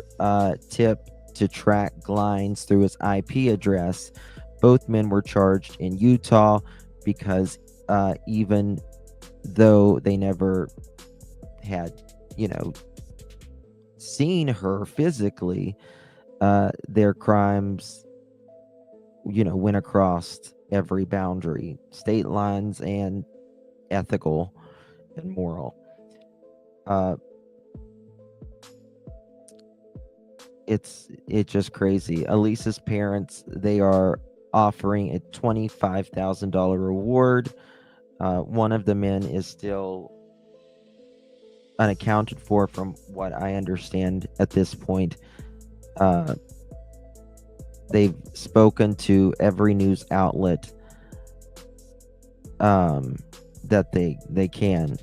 tip to track Glines through his IP address. Both men were charged in Utah because even though they never had, seen her physically, their crimes, went across every boundary, state lines and ethical and moral. It's just crazy. Alisa's parents, they are offering a $25,000 reward. One of the men is still unaccounted for, from what I understand at this point. They've spoken to every news outlet that they can.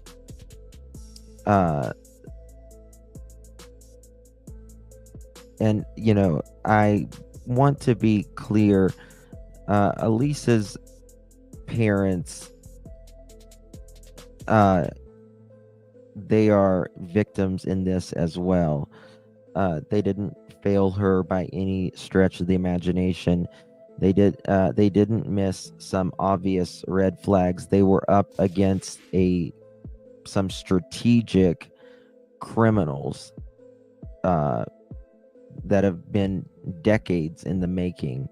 And, I want to be clear. Alisa's parents, they are victims in this as well. They didn't fail her by any stretch of the imagination. They didn't miss some obvious red flags. They were up against some strategic criminals that have been decades in the making.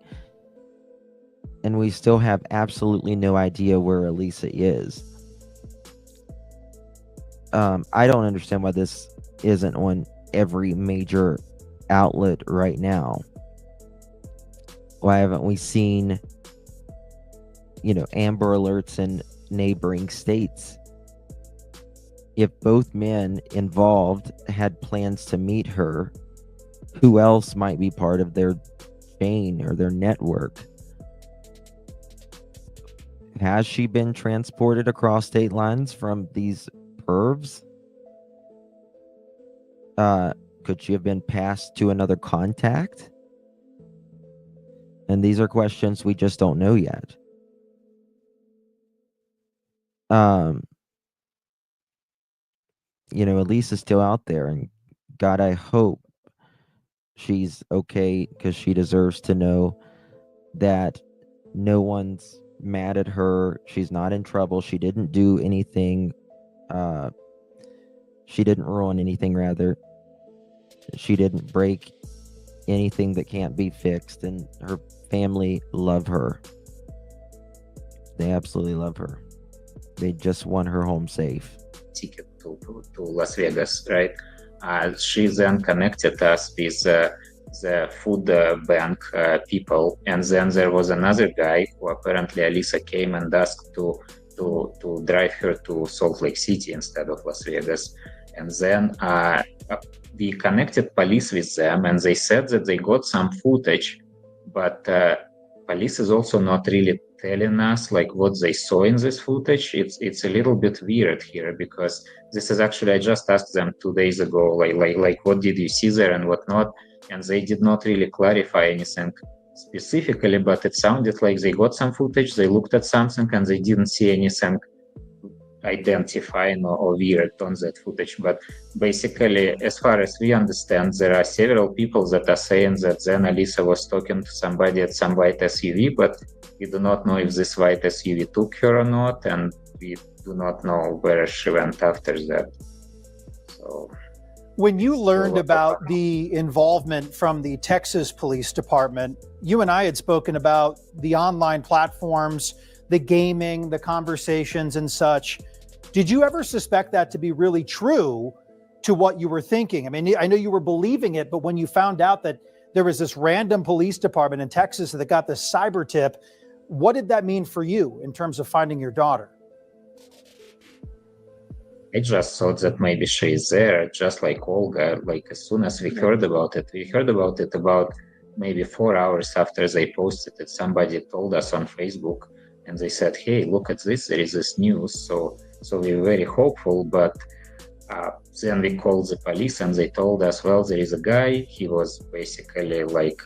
And we still have absolutely no idea where Alisa is. I don't understand why this isn't on every major outlet right now. Why haven't we seen, Amber Alerts in neighboring states? If both men involved had plans to meet her, who else might be part of their chain or their network? Has she been transported across state lines from these pervs? Could she have been passed to another contact? And these are questions we just don't know yet. Elisa's still out there, and God, I hope she's okay, because she deserves to know that no one's mad at her. She's not in trouble. She didn't do anything. She didn't ruin anything, rather. She didn't break anything that can't be fixed, and her family love her. They absolutely love her. They just want her home safe. Ticket to Las Vegas, right? She then connected us with the food bank people, and then there was another guy who apparently Alisa came and asked to drive her to Salt Lake City instead of Las Vegas. And then we connected police with them, and they said that they got some footage, but police is also not really telling us like what they saw in this footage. It's a little bit weird here, because this is actually, I just asked them 2 days ago, like what did you see there and what not, and they did not really clarify anything specifically, but it sounded like they got some footage, they looked at something, and they didn't see anything identifying or weird on that footage. But basically, as far as we understand, there are several people that are saying that then Alisa was talking to somebody at some white SUV, but we do not know if this white SUV took her or not, and we do not know where she went after that. So, when you learned about the involvement from the Texas Police Department, you and I had spoken about the online platforms, the gaming, the conversations and such. Did you ever suspect that to be really true to what you were thinking? I mean, I know you were believing it, but when you found out that there was this random police department in Texas that got this cyber tip, what did that mean for you in terms of finding your daughter? I just thought that maybe she is there, just like Olga. Like, as soon as we heard about it about maybe 4 hours after they posted it. Somebody told us on Facebook, and they said, hey, look at this, there is this news. So we were very hopeful, but then we called the police, and they told us, well, there is a guy, he was basically like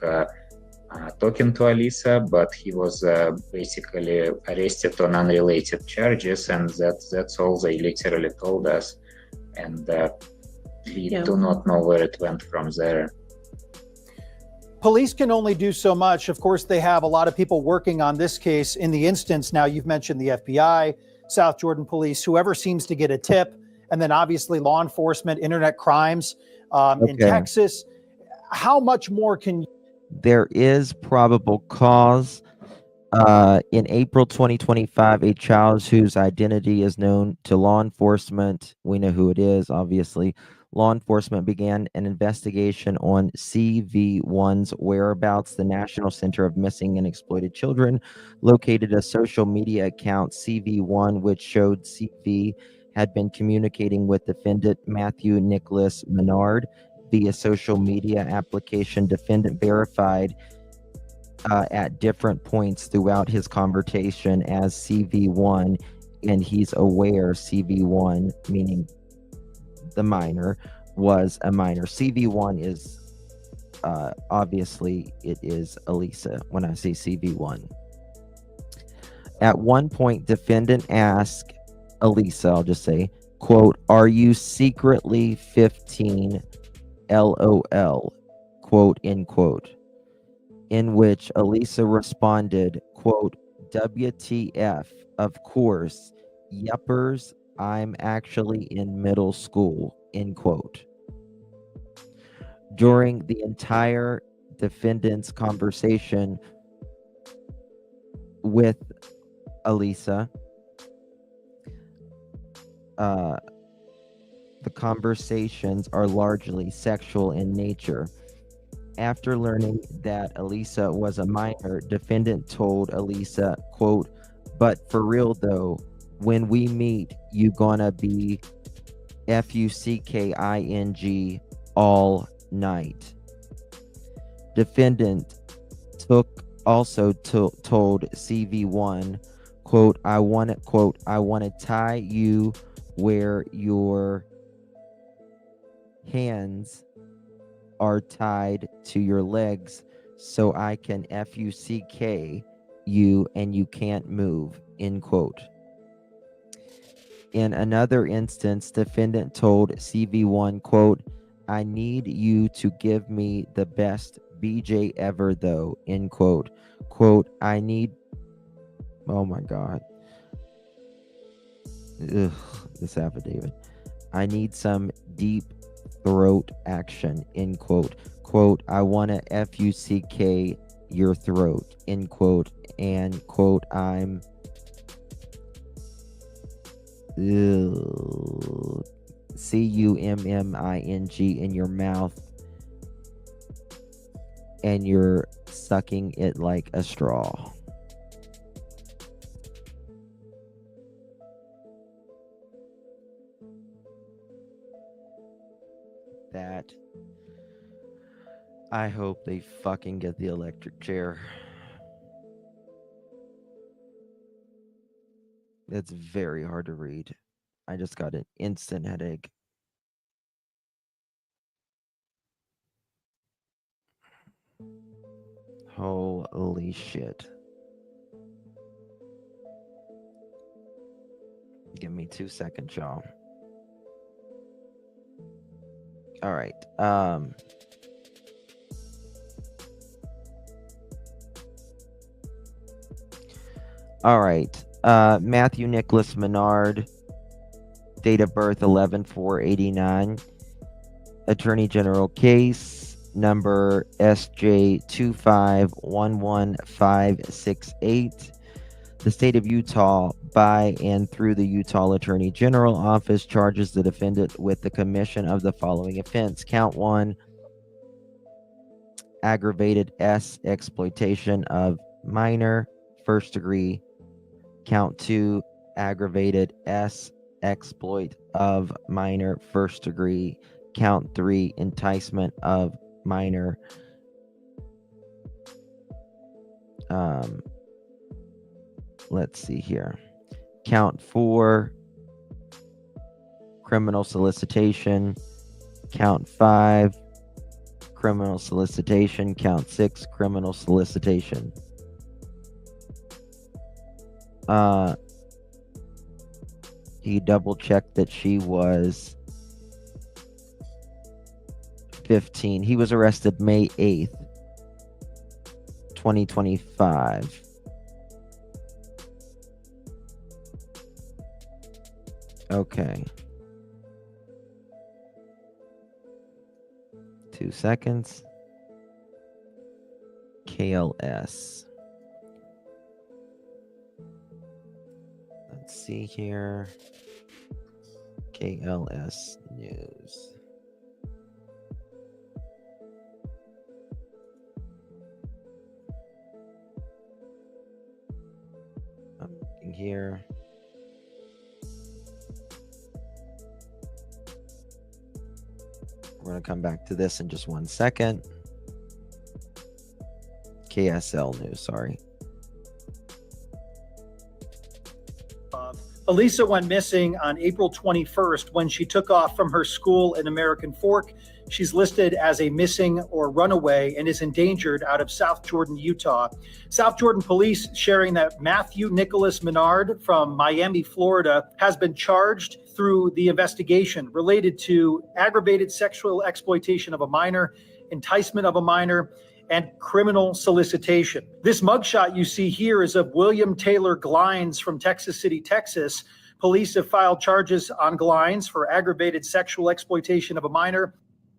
talking to Alisa, but he was basically arrested on unrelated charges, and that's all they literally told us. And we do not know where it went from there. Police can only do so much. Of course, they have a lot of people working on this case. In the instance, now you've mentioned the FBI, South Jordan Police, whoever seems to get a tip, and then obviously law enforcement, internet crimes in Texas. How much more can you? There is probable cause. In April 2025, a child whose identity is known to law enforcement, we know who it is, obviously. Law enforcement began an investigation on CV1's whereabouts. The National Center of Missing and Exploited Children located a social media account, CV1, which showed CV had been communicating with defendant Matthew Nicholas Menard via social media application. Defendant verified at different points throughout his conversation as CV1, and he's aware CV1, meaning the minor was a minor. CV1 is obviously it is Alisa when I say CV1. At one point, defendant asked Alisa, I'll just say, quote, "Are you secretly 15? LOL," quote, end quote. In which Alisa responded, quote, "WTF, of course, yuppers, I'm actually in middle school," end quote. During the entire defendant's conversation with Alisa, the conversations are largely sexual in nature. After learning that Alisa was a minor, defendant told Alisa, quote, "But for real though, when we meet, you gonna be FUCKING all night." Defendant told CV1, quote, I want to tie you where your hands are tied to your legs so I can FUCK you and you can't move, end quote. In another instance, defendant told CV1, quote, "I need you to give me the best BJ ever though," end quote. Quote, "I need," oh my God. Ugh, this affidavit. "I need some deep throat action," end quote. Quote, "I want to FUCK your throat," end quote. And quote, "I'm CUMMING in your mouth and you're sucking it like a straw." That, I hope they fucking get the electric chair. It's very hard to read. I just got an instant headache. Holy shit. Give me 2 seconds, y'all. All right. All right. Matthew Nicholas Menard, date of birth 11/4/89. Attorney General case number SJ2511568. The state of Utah, by and through the Utah Attorney General Office, charges the defendant with the commission of the following offense. Count 1, aggravated exploitation of minor, first degree. Count 2, aggravated exploit of minor, first degree. Count 3, enticement of minor. Let's see here. Count 4, criminal solicitation. Count 5, criminal solicitation. Count 6, criminal solicitation. He double checked that she was 15. He was arrested May 8th, 2025. Okay. 2 seconds. KLS. Let's see here. KLS News. I'm looking here. We're going to come back to this in just 1 second. KSL News, sorry. Alisa went missing on April 21st when she took off from her school in American Fork. She's listed as a missing or runaway and is endangered out of South Jordan, Utah. South Jordan police sharing that Matthew Nicholas Menard from Miami, Florida, has been charged through the investigation related to aggravated sexual exploitation of a minor, enticement of a minor, and criminal solicitation. This mugshot you see here is of William Taylor Glines from Texas City, Texas. Police have filed charges on Glines for aggravated sexual exploitation of a minor,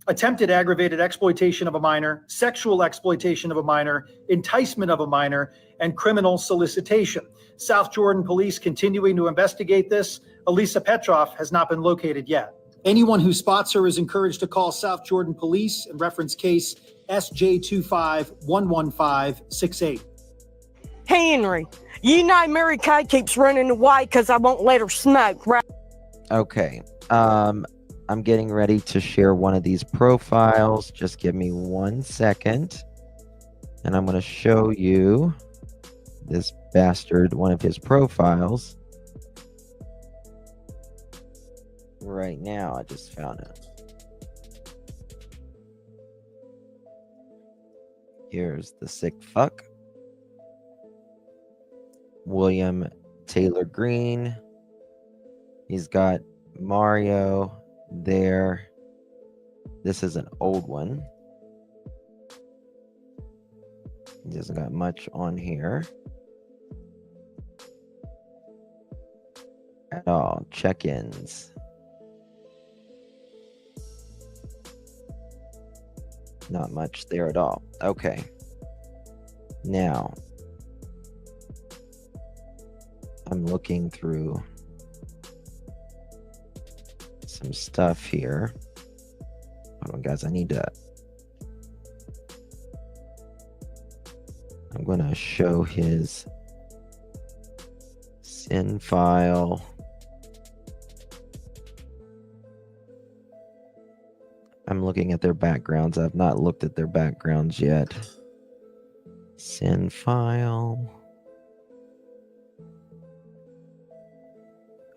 attempted aggravated exploitation of a minor, sexual exploitation of a minor, enticement of a minor, and criminal solicitation. South Jordan police continuing to investigate this. Alisa Petrov has not been located yet. Anyone who spots her is encouraged to call South Jordan police and reference case SJ2511568. Henry, you know Mary Kay keeps running away because I won't let her smoke, right? Okay. I'm getting ready to share one of these profiles. Just give me 1 second. And I'm going to show you this bastard, one of his profiles. Right now, I just found it. Here's the sick fuck. William Taylor Green. He's got Mario there. This is an old one. He doesn't got much on here at all. Check-ins. Not much there at all. Okay. Now, I'm looking through some stuff here. Hold on, guys. I'm going to show his SIN file. I'm looking at their backgrounds. I've not looked at their backgrounds yet. SIN file.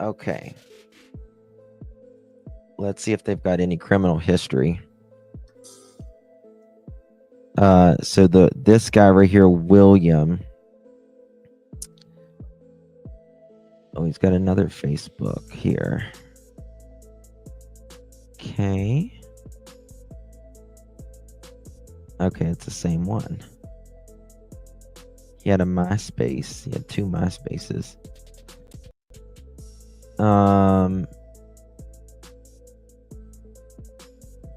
Okay. Let's see if they've got any criminal history. So this guy right here, William. Oh, he's got another Facebook here. Okay. Okay, it's the same one. He had a MySpace. He had 2 MySpaces.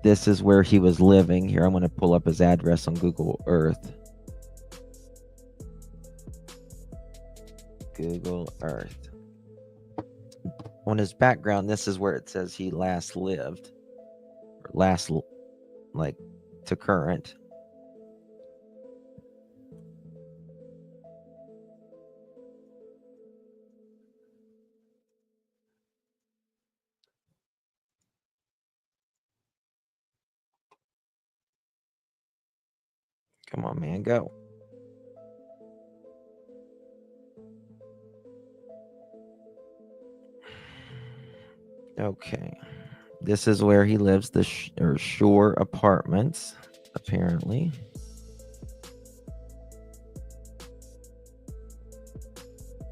This is where he was living. Here, I'm going to pull up his address on Google Earth. Google Earth. On his background, this is where it says he last lived. Or last, like, to current. Come on, man, go. Okay. This is where he lives, the Shore Apartments, apparently.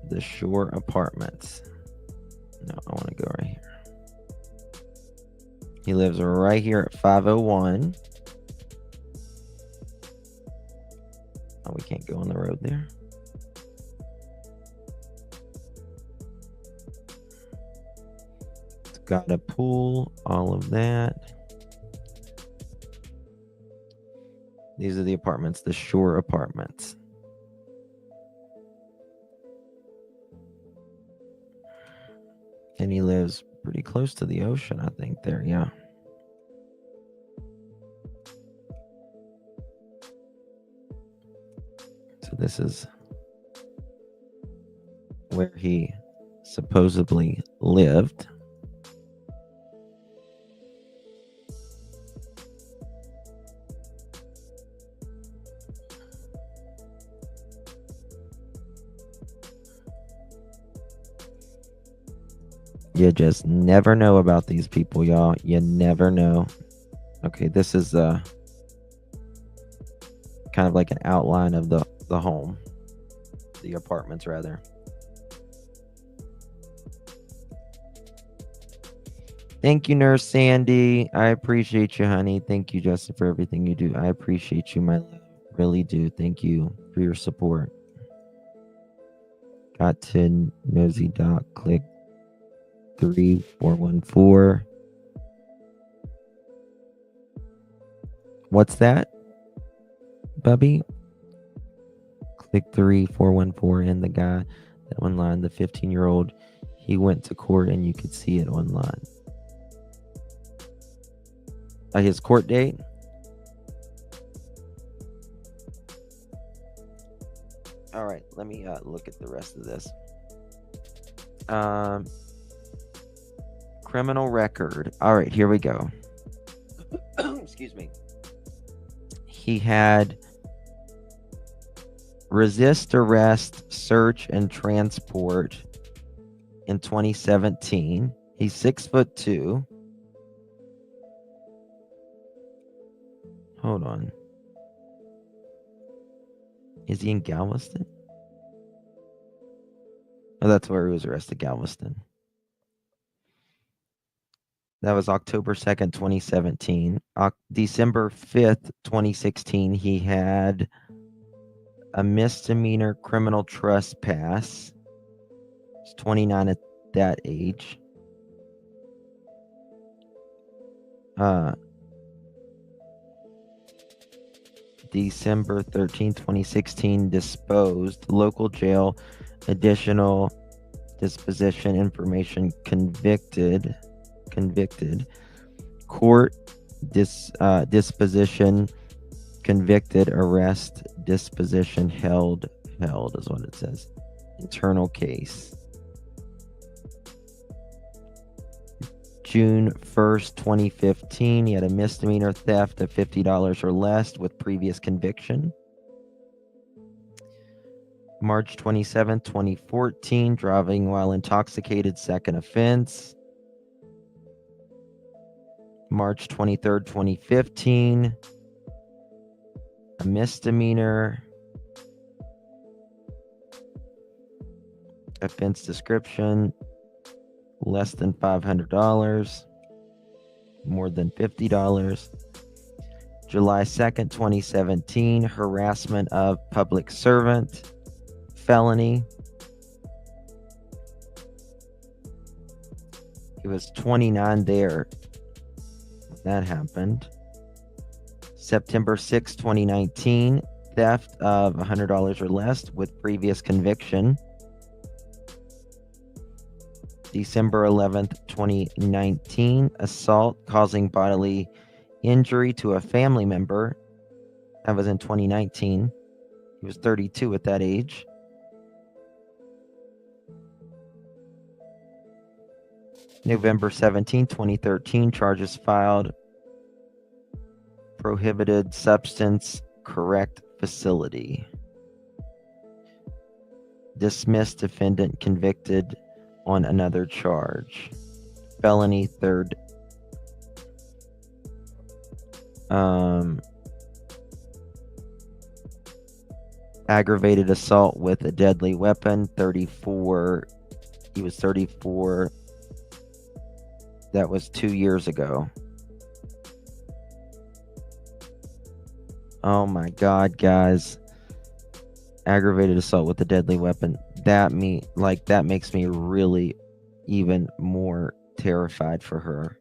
The Shore Apartments. No, I want to go right here. He lives right here at 501. Oh, we can't go on the road there. It's got a pool, all of that. These are the apartments, the Shore Apartments. And he lives pretty close to the ocean, I think, there, yeah. So this is where he supposedly lived. You just never know about these people, y'all. You never know. Okay, this is kind of like an outline of the home, the apartments rather. Thank you, Nurse Sandy. I appreciate you, honey. Thank you, Justin, for everything you do. I appreciate you, my love. Really do. Thank you for your support. Got to nosy doc. Click 3414. What's that, Bubby? Click 3414 and the guy that online, the 15-year-old, he went to court and you could see it online. His court date? All right, let me look at the rest of this. Criminal record. All right, here we go. Excuse me. He had resist arrest, search, and transport in 2017. He's 6'2". Hold on. Is he in Galveston? Oh, that's where he was arrested, Galveston. That was October 2nd, 2017. December 5th, 2016, he had a misdemeanor criminal trespass. He's 29 at that age. December 13th, 2016, disposed. Local jail, additional disposition information, convicted. Court disposition, convicted, arrest, disposition, held is what it says. Internal case. June 1st, 2015, he had a misdemeanor theft of $50 or less with previous conviction. March 27th, 2014, driving while intoxicated, second offense. March 23rd, 2015, a misdemeanor. Offense description, less than $500, more than $50. July 2nd, 2017, harassment of public servant, felony. He was 29 there. That happened. September 6, 2019, theft of $100 or less with previous conviction. December 11th, 2019, assault causing bodily injury to a family member. That was in 2019. He was 32 at that age. November 17, 2013, charges filed. Prohibited substance correct facility. Dismissed defendant convicted on another charge. Felony third. Aggravated assault with a deadly weapon, 34. He was 34. That was 2 years ago. Oh my God, guys. Aggravated assault with a deadly weapon. That makes me really even more terrified for her.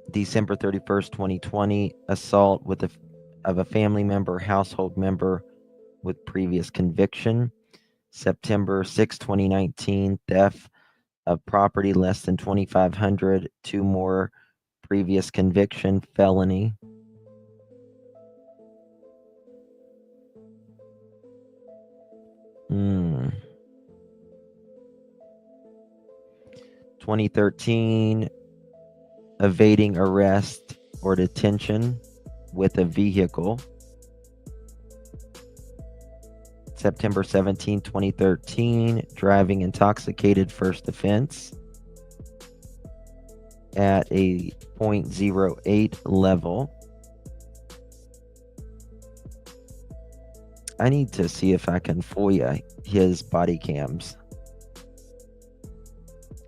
December 31st, 2020, assault of a family member, household member with previous conviction. September 6, 2019, theft of property less than $2,500, 2 more previous conviction, felony. Hmm. 2013, evading arrest or detention with a vehicle. September 17, 2013, driving intoxicated, first offense at a 0.08 level. I need to see if I can FOIA his body cams.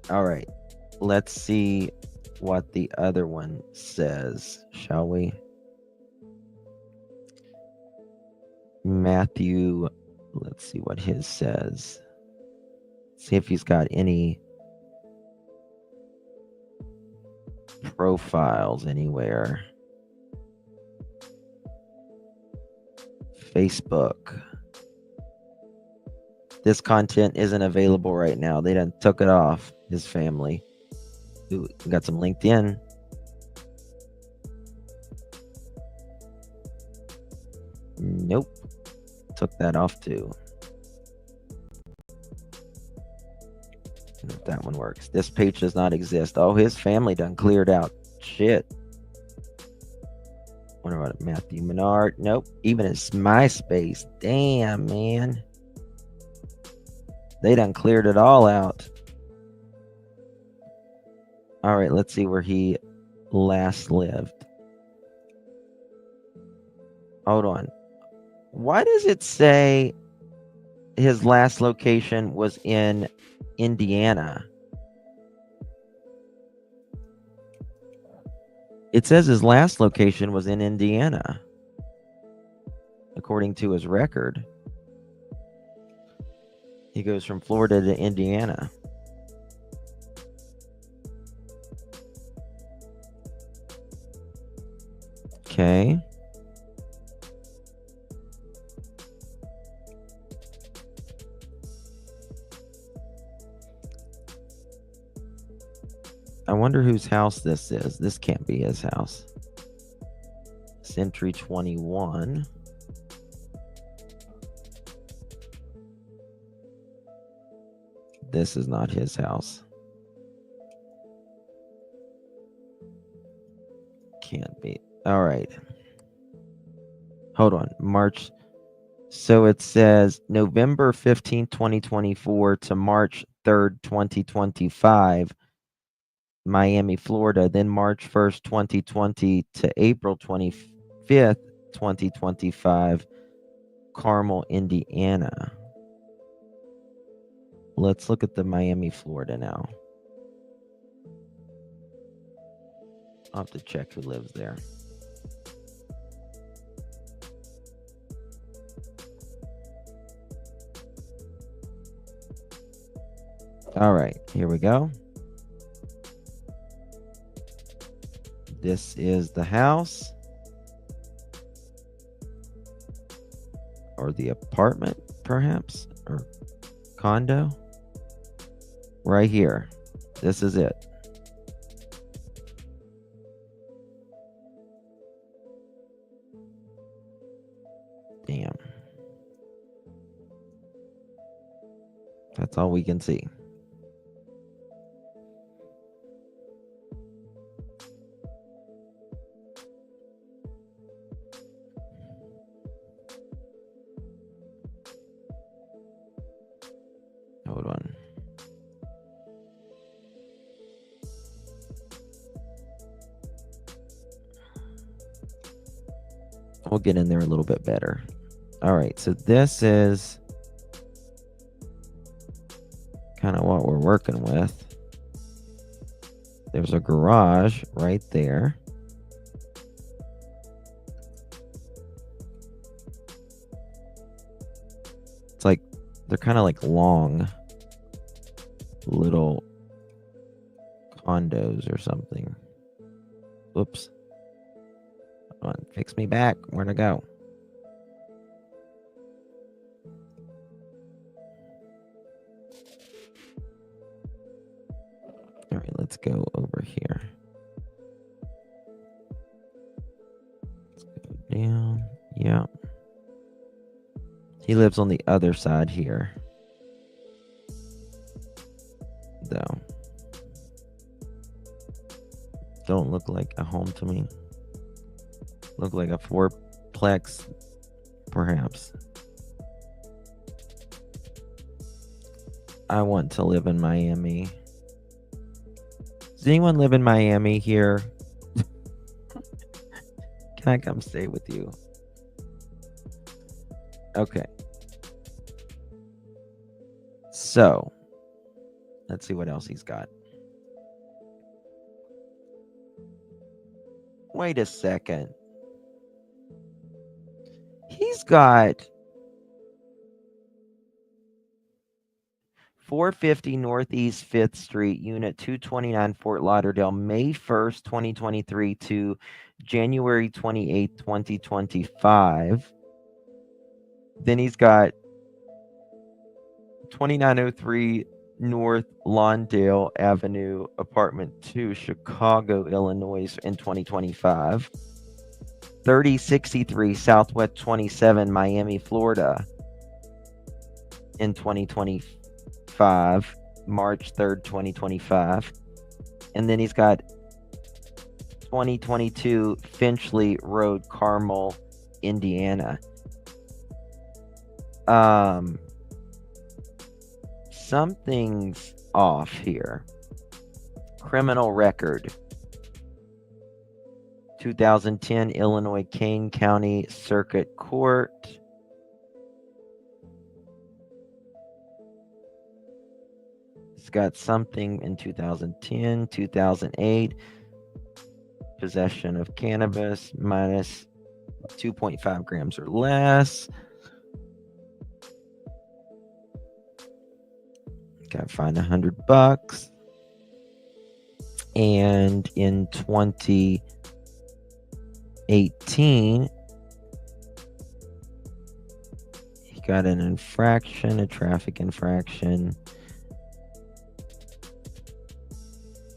All right, let's see what the other one says, shall we? Matthew, let's see what his says. See if he's got any profiles anywhere. Facebook. This content isn't available right now. They done took it off, his family. Ooh, we got some LinkedIn. Nope. Took that off too. If that one works. This page does not exist. Oh, his family done cleared out. Shit. What about Matthew Menard? Nope. Even his MySpace. Damn, man. They done cleared it all out. All right, let's see where he last lived. Hold on. Why does it say his last location was in Indiana? It says his last location was in Indiana, according to his record. He goes from Florida to Indiana. Okay. I wonder whose house this is. This can't be his house. Century 21. This is not his house. Can't be. All right. Hold on. March. So it says November 15th, 2024 to March 3rd, 2025. Miami, Florida, then March 1st, 2020 to April 25th, 2025, Carmel, Indiana. Let's look at the Miami, Florida now. I'll have to check who lives there. All right, here we go. This is the house or the apartment, perhaps, or condo. Right here. This is it. Damn. That's all we can see. Hold on. We'll get in there a little bit better. All right, so this is kind of what we're working with. There's a garage right there. It's like, they're kind of like long little condos or something. Whoops. Come on, fix me back. Where'd I go? All right, let's go over here. Let's go down. Yeah. He lives on the other side here, though. Don't look like a home to me. Look like a fourplex, perhaps. I want to live in Miami. Does anyone live in Miami here? Can I come stay with you? Okay. So, let's see what else he's got. Wait a second. He's got 450 Northeast 5th Street, Unit 229, Fort Lauderdale, May 1st, 2023 to January 28th, 2025. Then he's got 2903 North Lawndale Avenue, Apartment 2, Chicago, Illinois in 2025. 3063 Southwest 27, Miami, Florida in 2025, March 3rd, 2025. And then he's got 2022 Finchley Road, Carmel, Indiana. Something's off here. Criminal record. 2010 Illinois Kane County Circuit Court. It's got something in 2010, 2008. Possession of cannabis minus 2.5 grams or less. Gotta find $100. And in 2018, he got an infraction, a traffic infraction.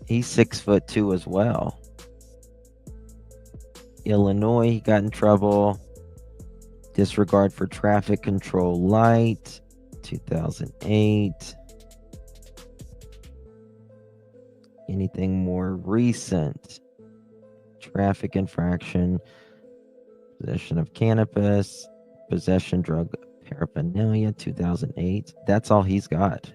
He's 6'2" as well. Illinois, he got in trouble. Disregard for traffic control light, 2008. Anything more recent? Traffic infraction, possession of cannabis, possession drug paraphernalia, 2008. That's all he's got.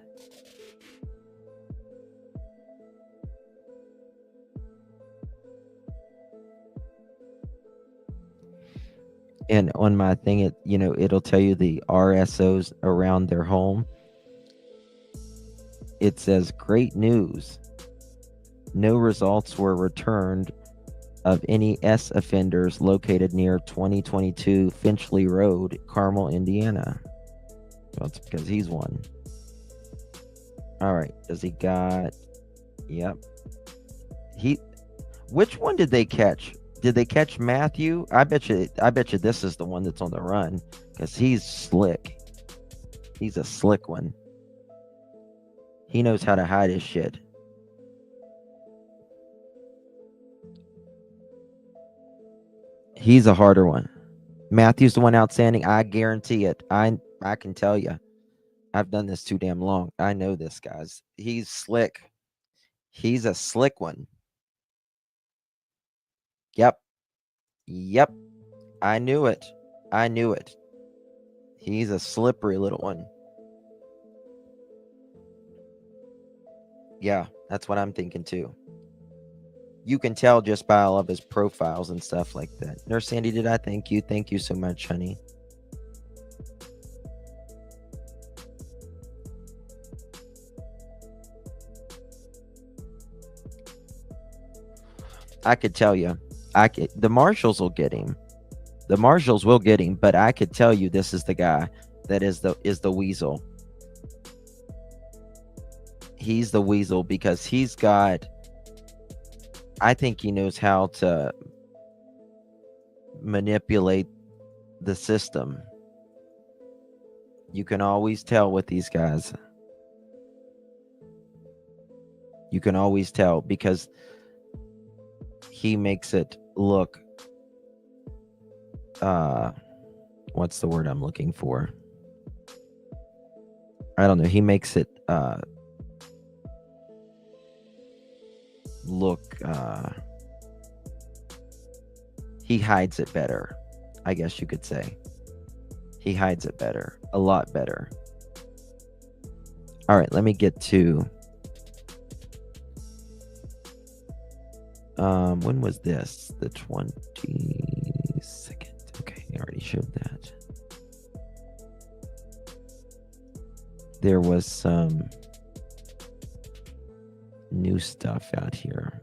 And on my thing, it'll tell you the RSOs around their home. It says, great news. No results were returned of any S offenders located near 2022 Finchley Road, Carmel, Indiana. Well, it's because he's one. All right. Does he got? Yep. Which one did they catch? Did they catch Matthew? I bet you this is the one that's on the run, because he's slick. He's a slick one. He knows how to hide his shit. He's a harder one. Matthew's the one outstanding. I guarantee it. I can tell you. I've done this too damn long. I know this, guys. He's slick. He's a slick one. Yep. I knew it. He's a slippery little one. Yeah, that's what I'm thinking too. You can tell just by all of his profiles and stuff like that. Nurse Sandy, did I thank you? Thank you so much, honey. I could tell you. The marshals will get him. The marshals will get him, but I could tell you this is the guy that is the weasel. He's the weasel because he's got, I think he knows how to manipulate the system. You can always tell with these guys. You can always tell because he makes it look, what's the word I'm looking for? I don't know. He makes it look, he hides it better, I guess you could say. He hides it better, a lot better. All right, let me get to when was this? The 22nd. Okay, I already showed that. There was some new stuff out here.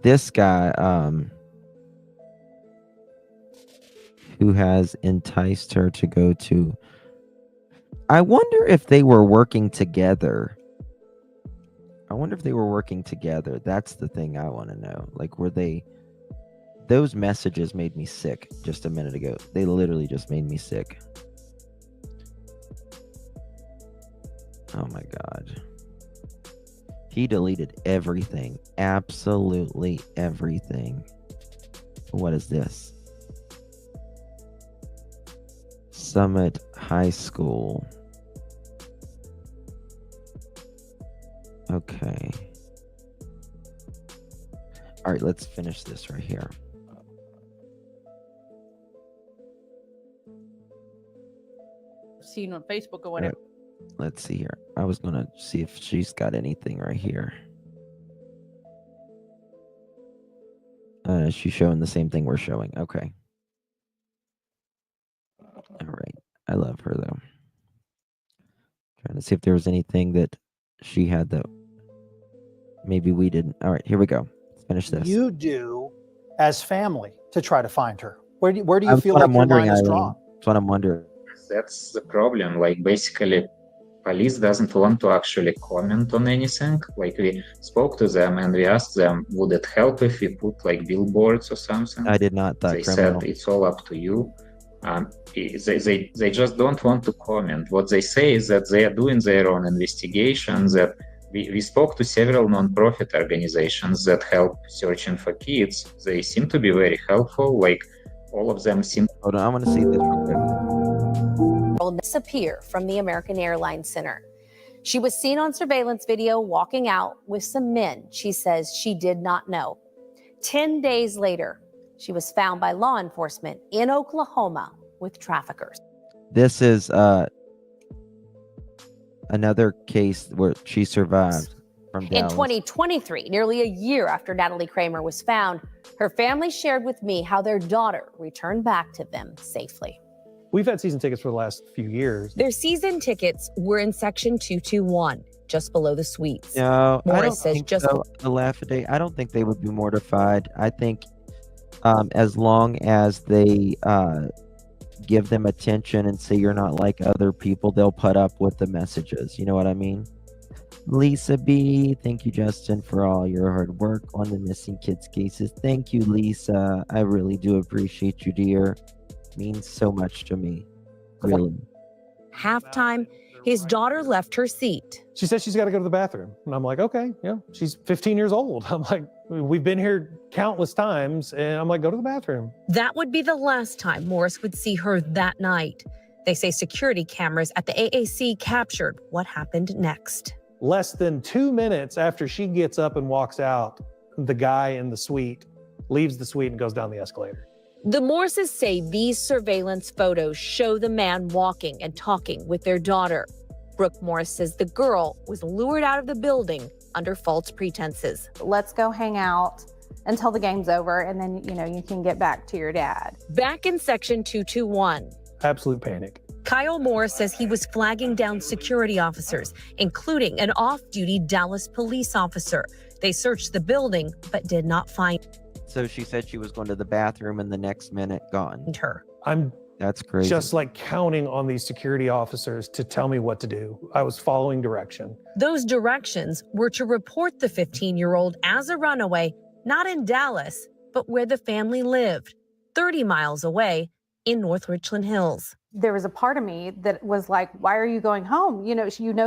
This guy who has enticed her to go to, I wonder if they were working together. That's the thing I want to know. Like, were they, those messages made me sick just a minute ago. They literally just made me sick. Oh my God. He deleted everything. Absolutely everything. What is this? Summit High School. Okay. All right, let's finish this right here. Seen on Facebook or whatever. Let's see here. I was gonna see if she's got anything right here. She's showing the same thing we're showing. Okay. All right. I love her though. Trying to see if there was anything that she had that maybe we didn't. All right, here we go. Let's finish this. You do as family to try to find her? Where do you That's feel what like I'm your wondering, line is Eileen. drawn? That's what I'm wondering. That's the problem. Like, basically, police doesn't want to actually comment on anything. Like, we spoke to them and we asked them, would it help if we put like billboards or something? I did not thought They criminal. said it's all up to you. They just don't want to comment. What they say is that they are doing their own investigations. That we spoke to several non-profit organizations that help searching for kids. They seem to be very helpful. Like, all of them seem. Hold on, I want to see this real quick. Will disappear from the American Airlines Center. She was seen on surveillance video walking out with some men she says she did not know. 10 days later, she was found by law enforcement in Oklahoma with traffickers. This is another case where she survived from In Dallas. 2023, nearly a year after Natalie Kramer was found, her family shared with me how their daughter returned back to them safely. We've had season tickets for the last few years. Their season tickets were in section 221, just below the suites. No, I Morris don't says think just so. I don't think they would be mortified. I think as long as they give them attention and say you're not like other people, they'll put up with the messages. You know what I mean? Lisa B, thank you, Justin, for all your hard work on the missing kids cases. Thank you, Lisa. I really do appreciate you, dear. Means so much to me. Really. halftime, his daughter left her seat. She said she's got to go to the bathroom. And I'm like, okay, yeah, she's 15 years old. I'm like, we've been here countless times. And I'm like, go to the bathroom. That would be the last time Morris would see her that night. They say security cameras at the AAC captured what happened next. Less than 2 minutes after she gets up and walks out, the guy in the suite leaves the suite and goes down the escalator. The Morrises say these surveillance photos show the man walking and talking with their daughter. Brooke Morris says the girl was lured out of the building under false pretenses. Let's go hang out until the game's over, and then, you can get back to your dad. Back in section 221. Absolute panic. Kyle Morris says he was flagging down security officers, including an off-duty Dallas police officer. They searched the building, but did not find So she said she was going to the bathroom and the next minute gone. her. That's crazy. Just like counting on these security officers to tell me what to do. I was following direction. Those directions were to report the 15-year-old as a runaway, not in Dallas, but where the family lived, 30 miles away in North Richland Hills. There was a part of me that was like, why are you going home?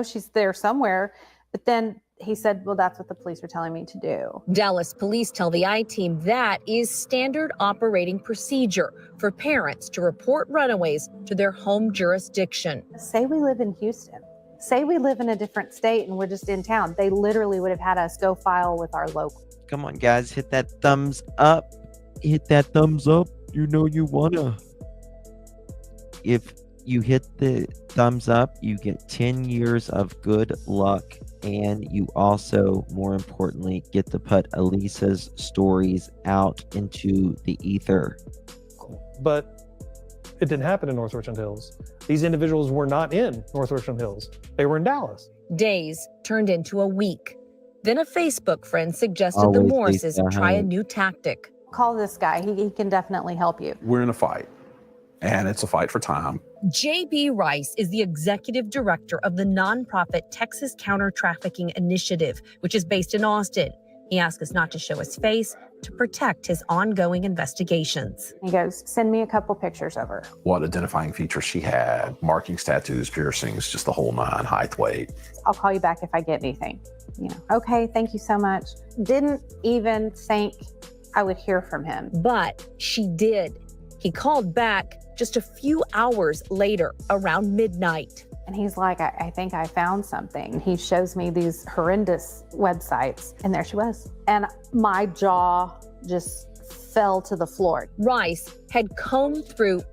She's there somewhere. But then he said, well, that's what the police are telling me to do. Dallas police tell the I-Team that is standard operating procedure for parents to report runaways to their home jurisdiction. Say we live in Houston. Say we live in a different state and we're just in town. They literally would have had us go file with our local. Come on, guys, hit that thumbs up. Hit that thumbs up. You know you wanna. If you hit the thumbs up, you get 10 years of good luck, and you also, more importantly, get to put Alisa's stories out into the ether. But it didn't happen in North Richland Hills. These individuals were not in North Richland Hills. They were in Dallas. Days turned into a week. Then a Facebook friend suggested the Always Morrises Lisa try a Hunt. new tactic. Call this guy. He can definitely help you. We're in a fight, and it's a fight for time. J.B. Rice is the executive director of the nonprofit Texas Counter Trafficking Initiative, which is based in Austin. He asked us not to show his face to protect his ongoing investigations. He goes, send me a couple pictures of her. What identifying features she had, markings, tattoos, piercings, just the whole nine, height, weight. I'll call you back if I get anything. You know, okay, thank you so much. Didn't even think I would hear from him. But she did. He called back just a few hours later, around midnight. And he's like, I think I found something. He shows me these horrendous websites, and there she was. And my jaw just fell to the floor. Rice had combed through.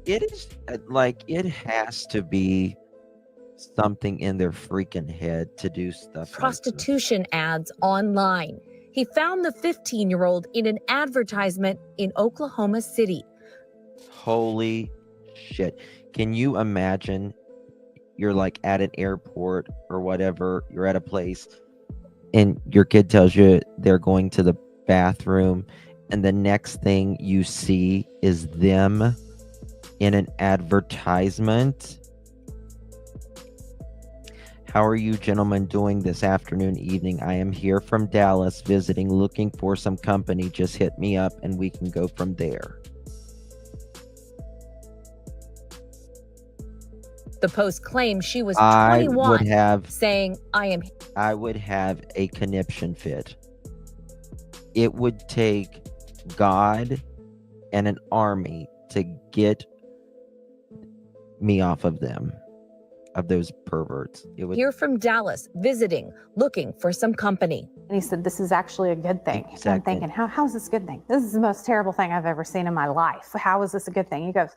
It is like, it has to be something in their freaking head to do stuff. Prostitution ads online. He found the 15-year-old in an advertisement in Oklahoma City. Holy shit. Can you imagine? You're like at an airport or whatever, you're at a place, and your kid tells you they're going to the bathroom, and the next thing you see is them in an advertisement. How are you gentlemen doing this afternoon, evening? I am here from Dallas visiting, looking for some company. Just hit me up and we can go from there. The post claimed she was 21, saying, I would have a conniption fit. It would take God and an army to get me off of them, of those perverts. It would. Here from Dallas, visiting, looking for some company. And he said, this is actually a good thing. Exactly. I'm thinking, how is this a good thing? This is the most terrible thing I've ever seen in my life. How is this a good thing? He goes,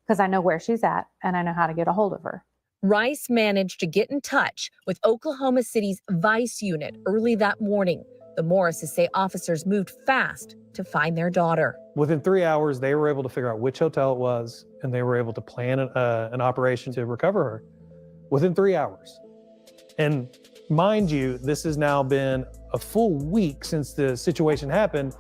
because I know where she's at and I know how to get a hold of her. Rice managed to get in touch with Oklahoma City's Vice unit early that morning. The Morrises say officers moved fast to find their daughter. Within 3 hours, they were able to figure out which hotel it was, and they were able to plan an operation to recover her within 3 hours. And mind you, this has now been a full week since the situation happened.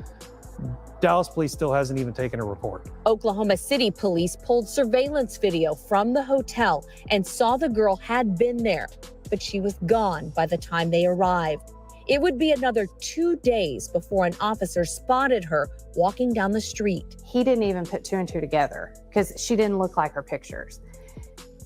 Dallas police still hasn't even taken a report. Oklahoma City police pulled surveillance video from the hotel and saw the girl had been there, but she was gone by the time they arrived. It would be another 2 days before an officer spotted her walking down the street. He didn't even put two and two together because she didn't look like her pictures.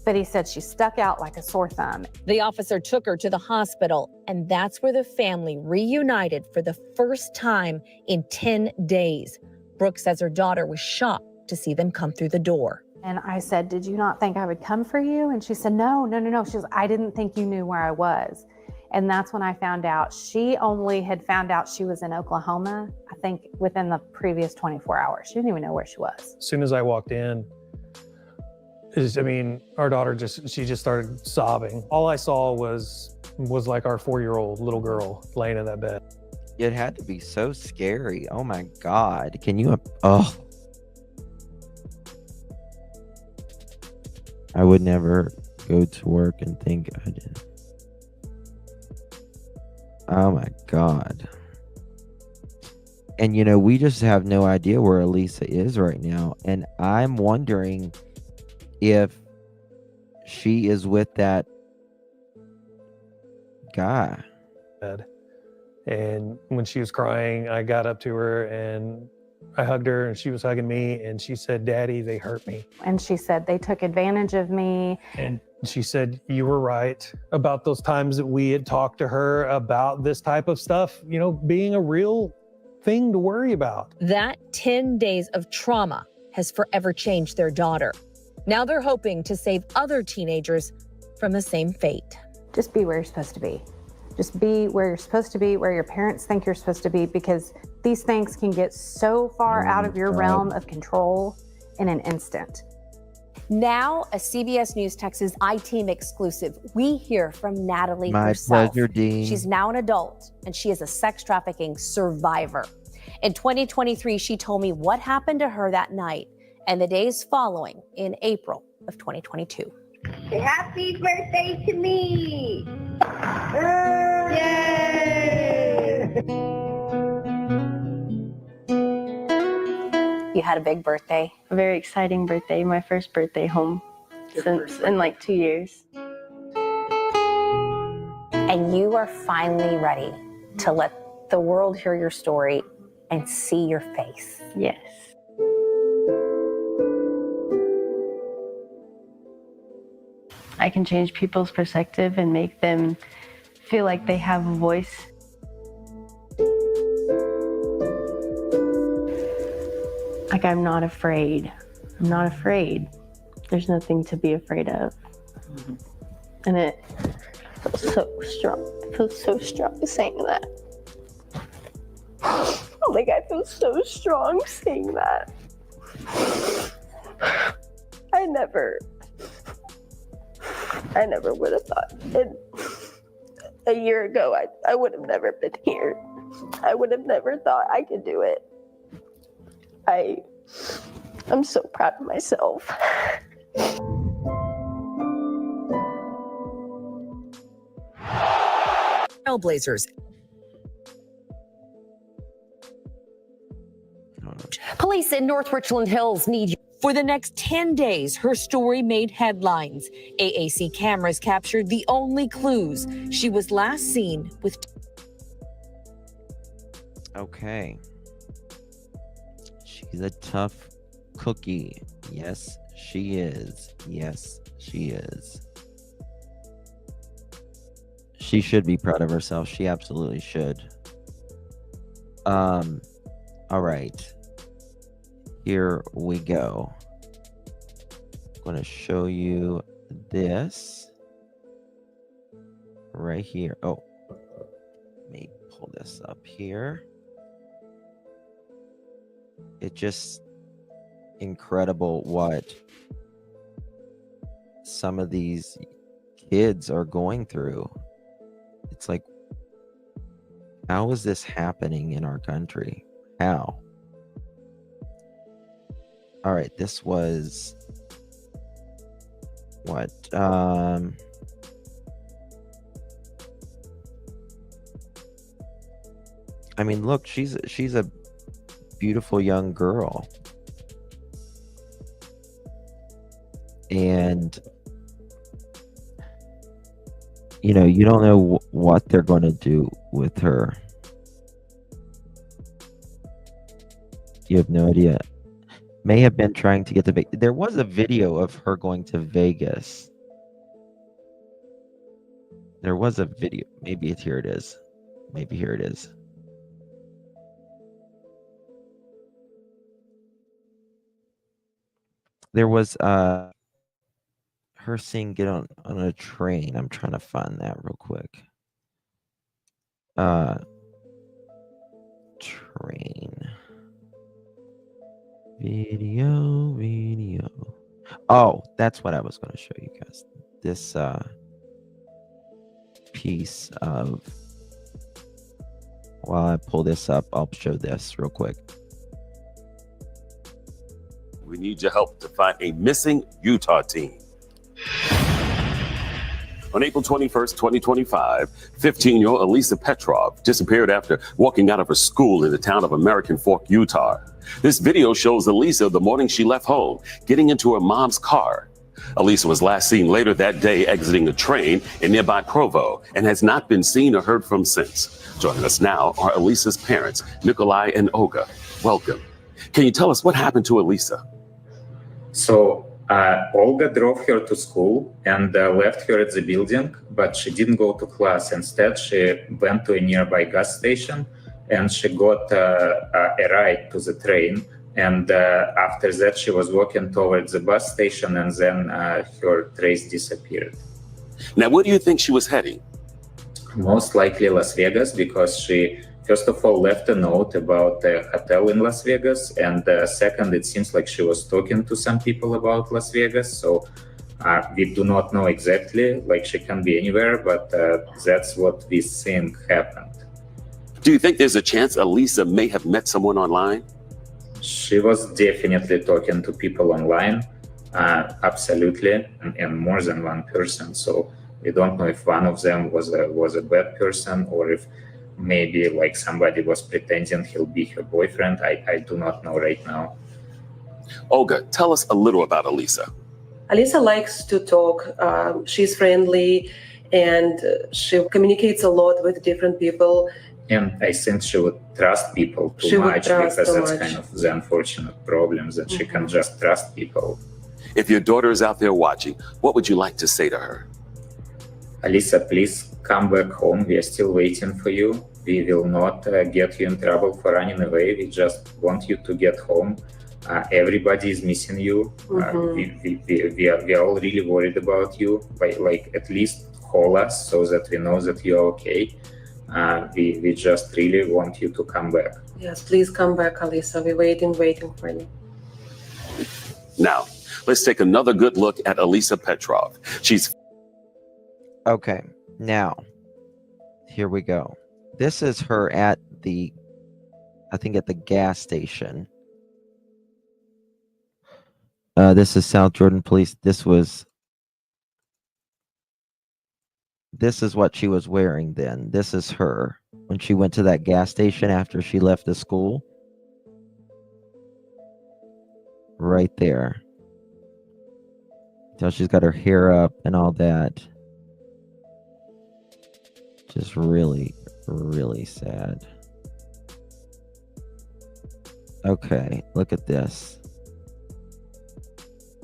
But he said she stuck out like a sore thumb. The officer took her to the hospital, and that's where the family reunited for the first time in 10 days. Brooke says her daughter was shocked to see them come through the door. And I said, did you not think I would come for you? And she said, no. She was, I didn't think you knew where I was. And that's when I found out. She only had found out she was in Oklahoma, I think within the previous 24 hours. She didn't even know where she was. As soon as I walked in, our daughter she just started sobbing. All I saw was like our 4-year-old little girl laying in that bed. It had to be so scary. Oh my God. Can you? Oh. I would never go to work and think I did. Oh my God. And we just have no idea where Alisa is right now. And I'm wondering if she is with that guy. And when she was crying, I got up to her and I hugged her, and she was hugging me, and she said, Daddy, they hurt me. And she said, they took advantage of me. And she said, you were right about those times that we had talked to her about this type of stuff, being a real thing to worry about. That 10 days of trauma has forever changed their daughter. Now they're hoping to save other teenagers from the same fate. Just be where you're supposed to be. Just be where you're supposed to be, where your parents think you're supposed to be, because These things can get so far out of your realm of control in an instant. Now, a CBS News Texas I-Team exclusive. We hear from Natalie My herself. pleasure, Dean. She's now an adult, and she is a sex trafficking survivor. In 2023, she told me what happened to her that night and the days following in April of 2022. Happy birthday to me! Yay! You had a big birthday. A very exciting birthday, my first birthday home in like 2 years. And you are finally ready to let the world hear your story and see your face. Yes. I can change people's perspective and make them feel like they have a voice. Like, I'm not afraid. I'm not afraid. There's nothing to be afraid of. And it feels so strong. It feels so strong saying that. Like, I feel so strong saying that. I never would have thought. A year ago, I would have never been here. I would have never thought I could do it. I'm so proud of myself. Trailblazers. Police in North Richland Hills need you. For the next 10 days, her story made headlines. AAC cameras captured the only clues. She was last seen with... Okay. She's a tough cookie. Yes, she is. Yes, she is. She should be proud of herself. She absolutely should. All right. Here we go. I'm going to show you this right here. Oh, let me pull this up here. It's just incredible what some of these kids are going through. It's like, how is this happening in our country? How? All right, this was what? I mean, look, she's a beautiful young girl. And you know, you don't know what they're going to do with her. You have no idea. May have been trying to get to Vegas. There was a video of her going to Vegas. There was a video. Maybe it's here. It is. Maybe here it is. There was her seeing get on a train. I'm trying to find that real quick. Train. Video. Oh, that's what I was going to show you guys. This piece of, while I pull this up, I'll show this real quick. We need your help to find a missing Utah teen. On April 21st, 2025, 15-year-old Alisa Petrov disappeared after walking out of her school in the town of American Fork, Utah. This video shows Alisa the morning she left home, getting into her mom's car. Alisa was last seen later that day exiting a train in nearby Provo and has not been seen or heard from since. Joining us now are Alisa's parents, Nikolai and Olga. Welcome. Can you tell us what happened to Alisa? So Olga drove her to school and left her at the building, but she didn't go to class. Instead, she went to a nearby gas station and she got a ride to the train. And after that, she was walking towards the bus station and then her trace disappeared. Now, where do you think she was heading? Most likely Las Vegas, because she first of all, left a note about the hotel in Las Vegas, and second, it seems like she was talking to some people about Las Vegas. So we do not know exactly, like she can be anywhere, but that's what we think happened. Do you think there's a chance Alisa may have met someone online? She was definitely talking to people online, absolutely, and more than one person. So we don't know if one of them was a bad person, or if maybe like somebody was pretending he'll be her boyfriend. I do not know right now. Olga, tell us a little about Alisa. Alisa likes to talk. She's friendly, and she communicates a lot with different people. And I think she would trust people too much, because that's kind of the unfortunate problem, that she can just trust people. If your daughter is out there watching, what would you like to say to her? Alisa, please come back home. We are still waiting for you. We will not get you in trouble for running away. We just want you to get home. Everybody is missing you. We are all really worried about you. Like, at least call us so that we know that you're okay. We just really want you to come back. Yes, please come back, Alisa. We're waiting for you. Now, let's take another good look at Alisa Petrov. She's okay. Now, here we go. This is her at the, I think at the gas station. This is South Jordan Police. This is what she was wearing then. This is her when she went to that gas station after she left the school. Right there. So she's got her hair up and all that. Just really, really sad. Okay, look at this.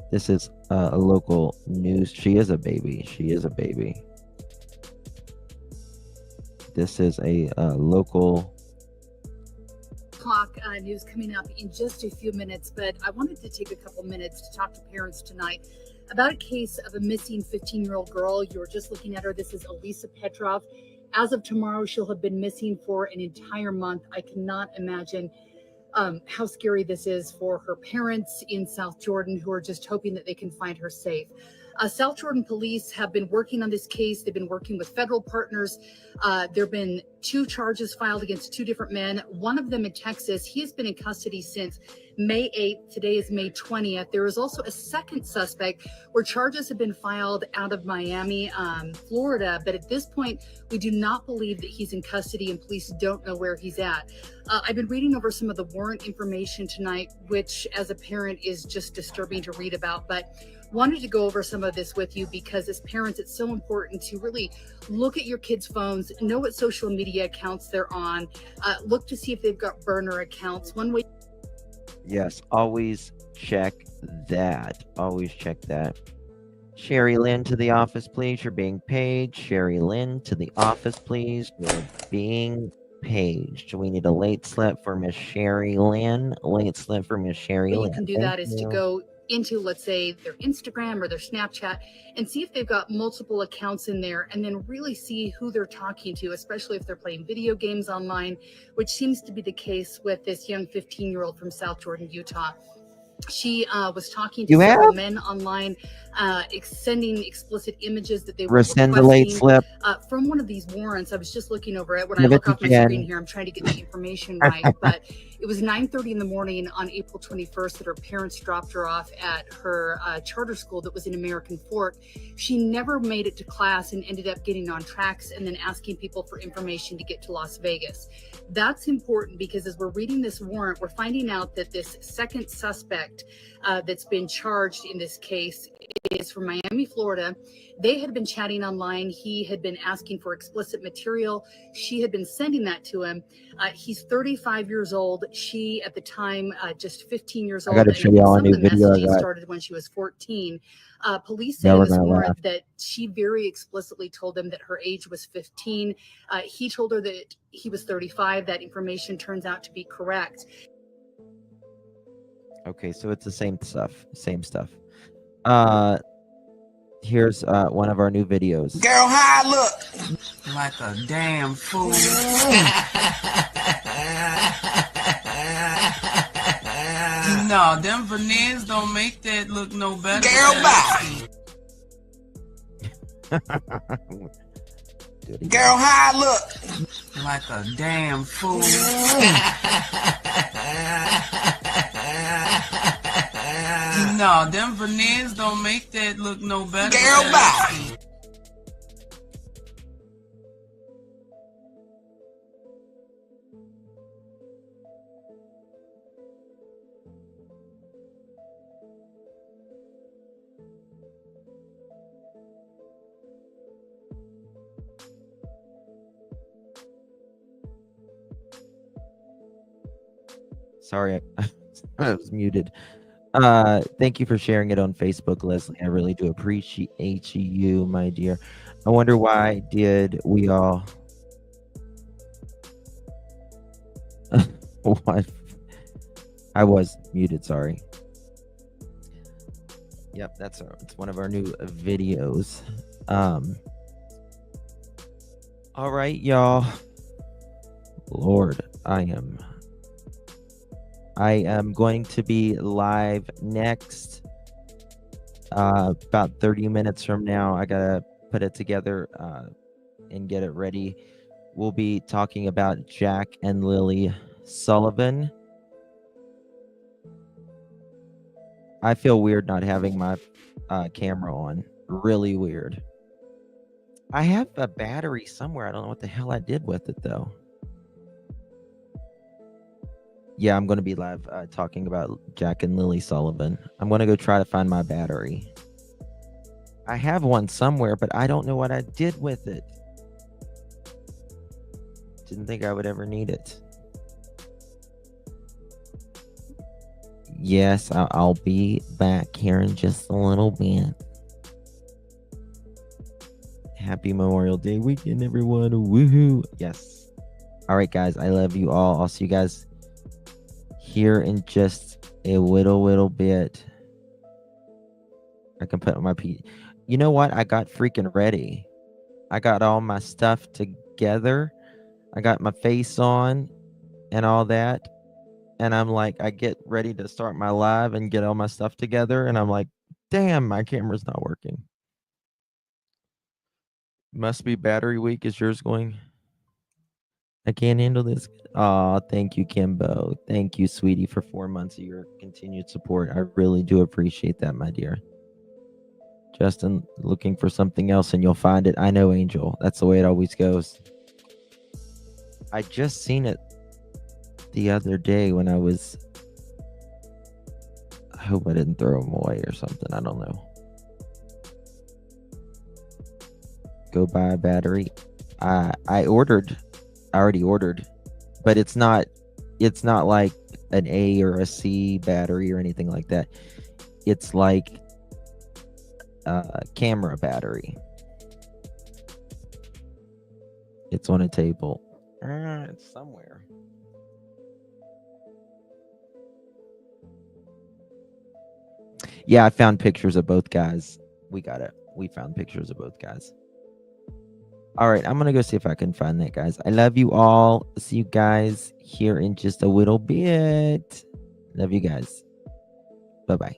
This is a local news. She is a baby. She is a baby. This is a local Clock news coming up in just a few minutes, but I wanted to take a couple minutes to talk to parents tonight about a case of a missing 15-year-old girl. You were just looking at her. This is Alisa Petrov. As of tomorrow, she'll have been missing for an entire month. I cannot imagine how scary this is for her parents in South Jordan, who are just hoping that they can find her safe. South Jordan police have been working on this case. They've been working with federal partners. There have been 2 charges filed against 2 different men. One of them in Texas. He has been in custody since May 8th. Today is May 20th. There is also a second suspect where charges have been filed out of Miami, Florida. But at this point, we do not believe that he's in custody, and police don't know where he's at. I've been reading over some of the warrant information tonight, which as a parent is just disturbing to read about. But wanted to go over some of this with you because as parents, it's so important to really look at your kids' phones, know what social media accounts they're on, look to see if they've got burner accounts. One way. Yes, always check that. Always check that. Sherry Lynn to the office, please. You're being paid. Sherry Lynn to the office, please. You're being paged. We need a late slip for Miss Sherry Lynn. Late slip for Miss Sherry Lynn. You can do that is to go into, let's say, their Instagram or their Snapchat and see if they've got multiple accounts in there, and then really see who they're talking to, especially if they're playing video games online, which seems to be the case with this young 15-year-old from South Jordan, Utah. She was talking to several men online, sending explicit images that they were rescind the late slip from one of these warrants. I was just looking over it when I look off my screen here. I'm trying to get the information right, but it was 9:30 in the morning on April 21st that her parents dropped her off at her charter school that was in American Fork. She never made it to class and ended up getting on tracks and then asking people for information to get to Las Vegas. That's important because as we're reading this warrant, we're finding out that this second suspect that's been charged in this case is from Miami, Florida. They had been chatting online. He had been asking for explicit material. She had been sending that to him. He's 35 years old. She, at the time, just 15 years old. I got to show y'all a new video I got. Started when she was 14. Police said in this warrant that she very explicitly told them that her age was 15. He told her that he was 35. That information turns out to be correct. Okay, so it's the same stuff. Here's one of our new videos. Girl, how I look? Like a damn fool. No, them veneers don't make that look no better. Girl, bye. Girl, how I look? Like a damn fool. No, them veneers don't make that look no better. Girl, bye. Sorry, I was muted. Thank you for sharing it on Facebook, Leslie. I really do appreciate you, my dear. I wonder why did we all what? I was muted, sorry. Yep, it's one of our new videos. All right, y'all. Lord, I am going to be live next about 30 minutes from now. I gotta put it together and get it ready. We'll be talking about Jack and Lily Sullivan. I feel weird not having my camera on. Really weird. I have a battery somewhere. I don't know what the hell I did with it though. Yeah, I'm going to be live talking about Jack and Lily Sullivan. I'm going to go try to find my battery. I have one somewhere, but I don't know what I did with it. Didn't think I would ever need it. Yes, I'll be back here in just a little bit. Happy Memorial Day weekend, everyone. Woohoo. Yes. All right, guys. I love you all. I'll see you guys here in just a little bit. I can put my you know what? I got freaking ready. I got all my stuff together. I got my face on and all that. And I'm like, I get ready to start my live and get all my stuff together. And I'm like, damn, my camera's not working. Must be battery weak. Is yours going? I can't handle this. Oh, thank you, Kimbo. Thank you, sweetie, for 4 months of your continued support. I really do appreciate that, my dear. Justin, looking for something else and you'll find it. I know, Angel. That's the way it always goes. I just seen it the other day when I was... I hope I didn't throw them away or something. I don't know. Go buy a battery. I already ordered, but it's not like an A or a C battery or anything like that. It's like a camera battery. It's on a table. It's somewhere. Yeah, I found pictures of both guys. We got it. We found pictures of both guys. All right, I'm going to go see if I can find that, guys. I love you all. See you guys here in just a little bit. Love you guys. Bye-bye.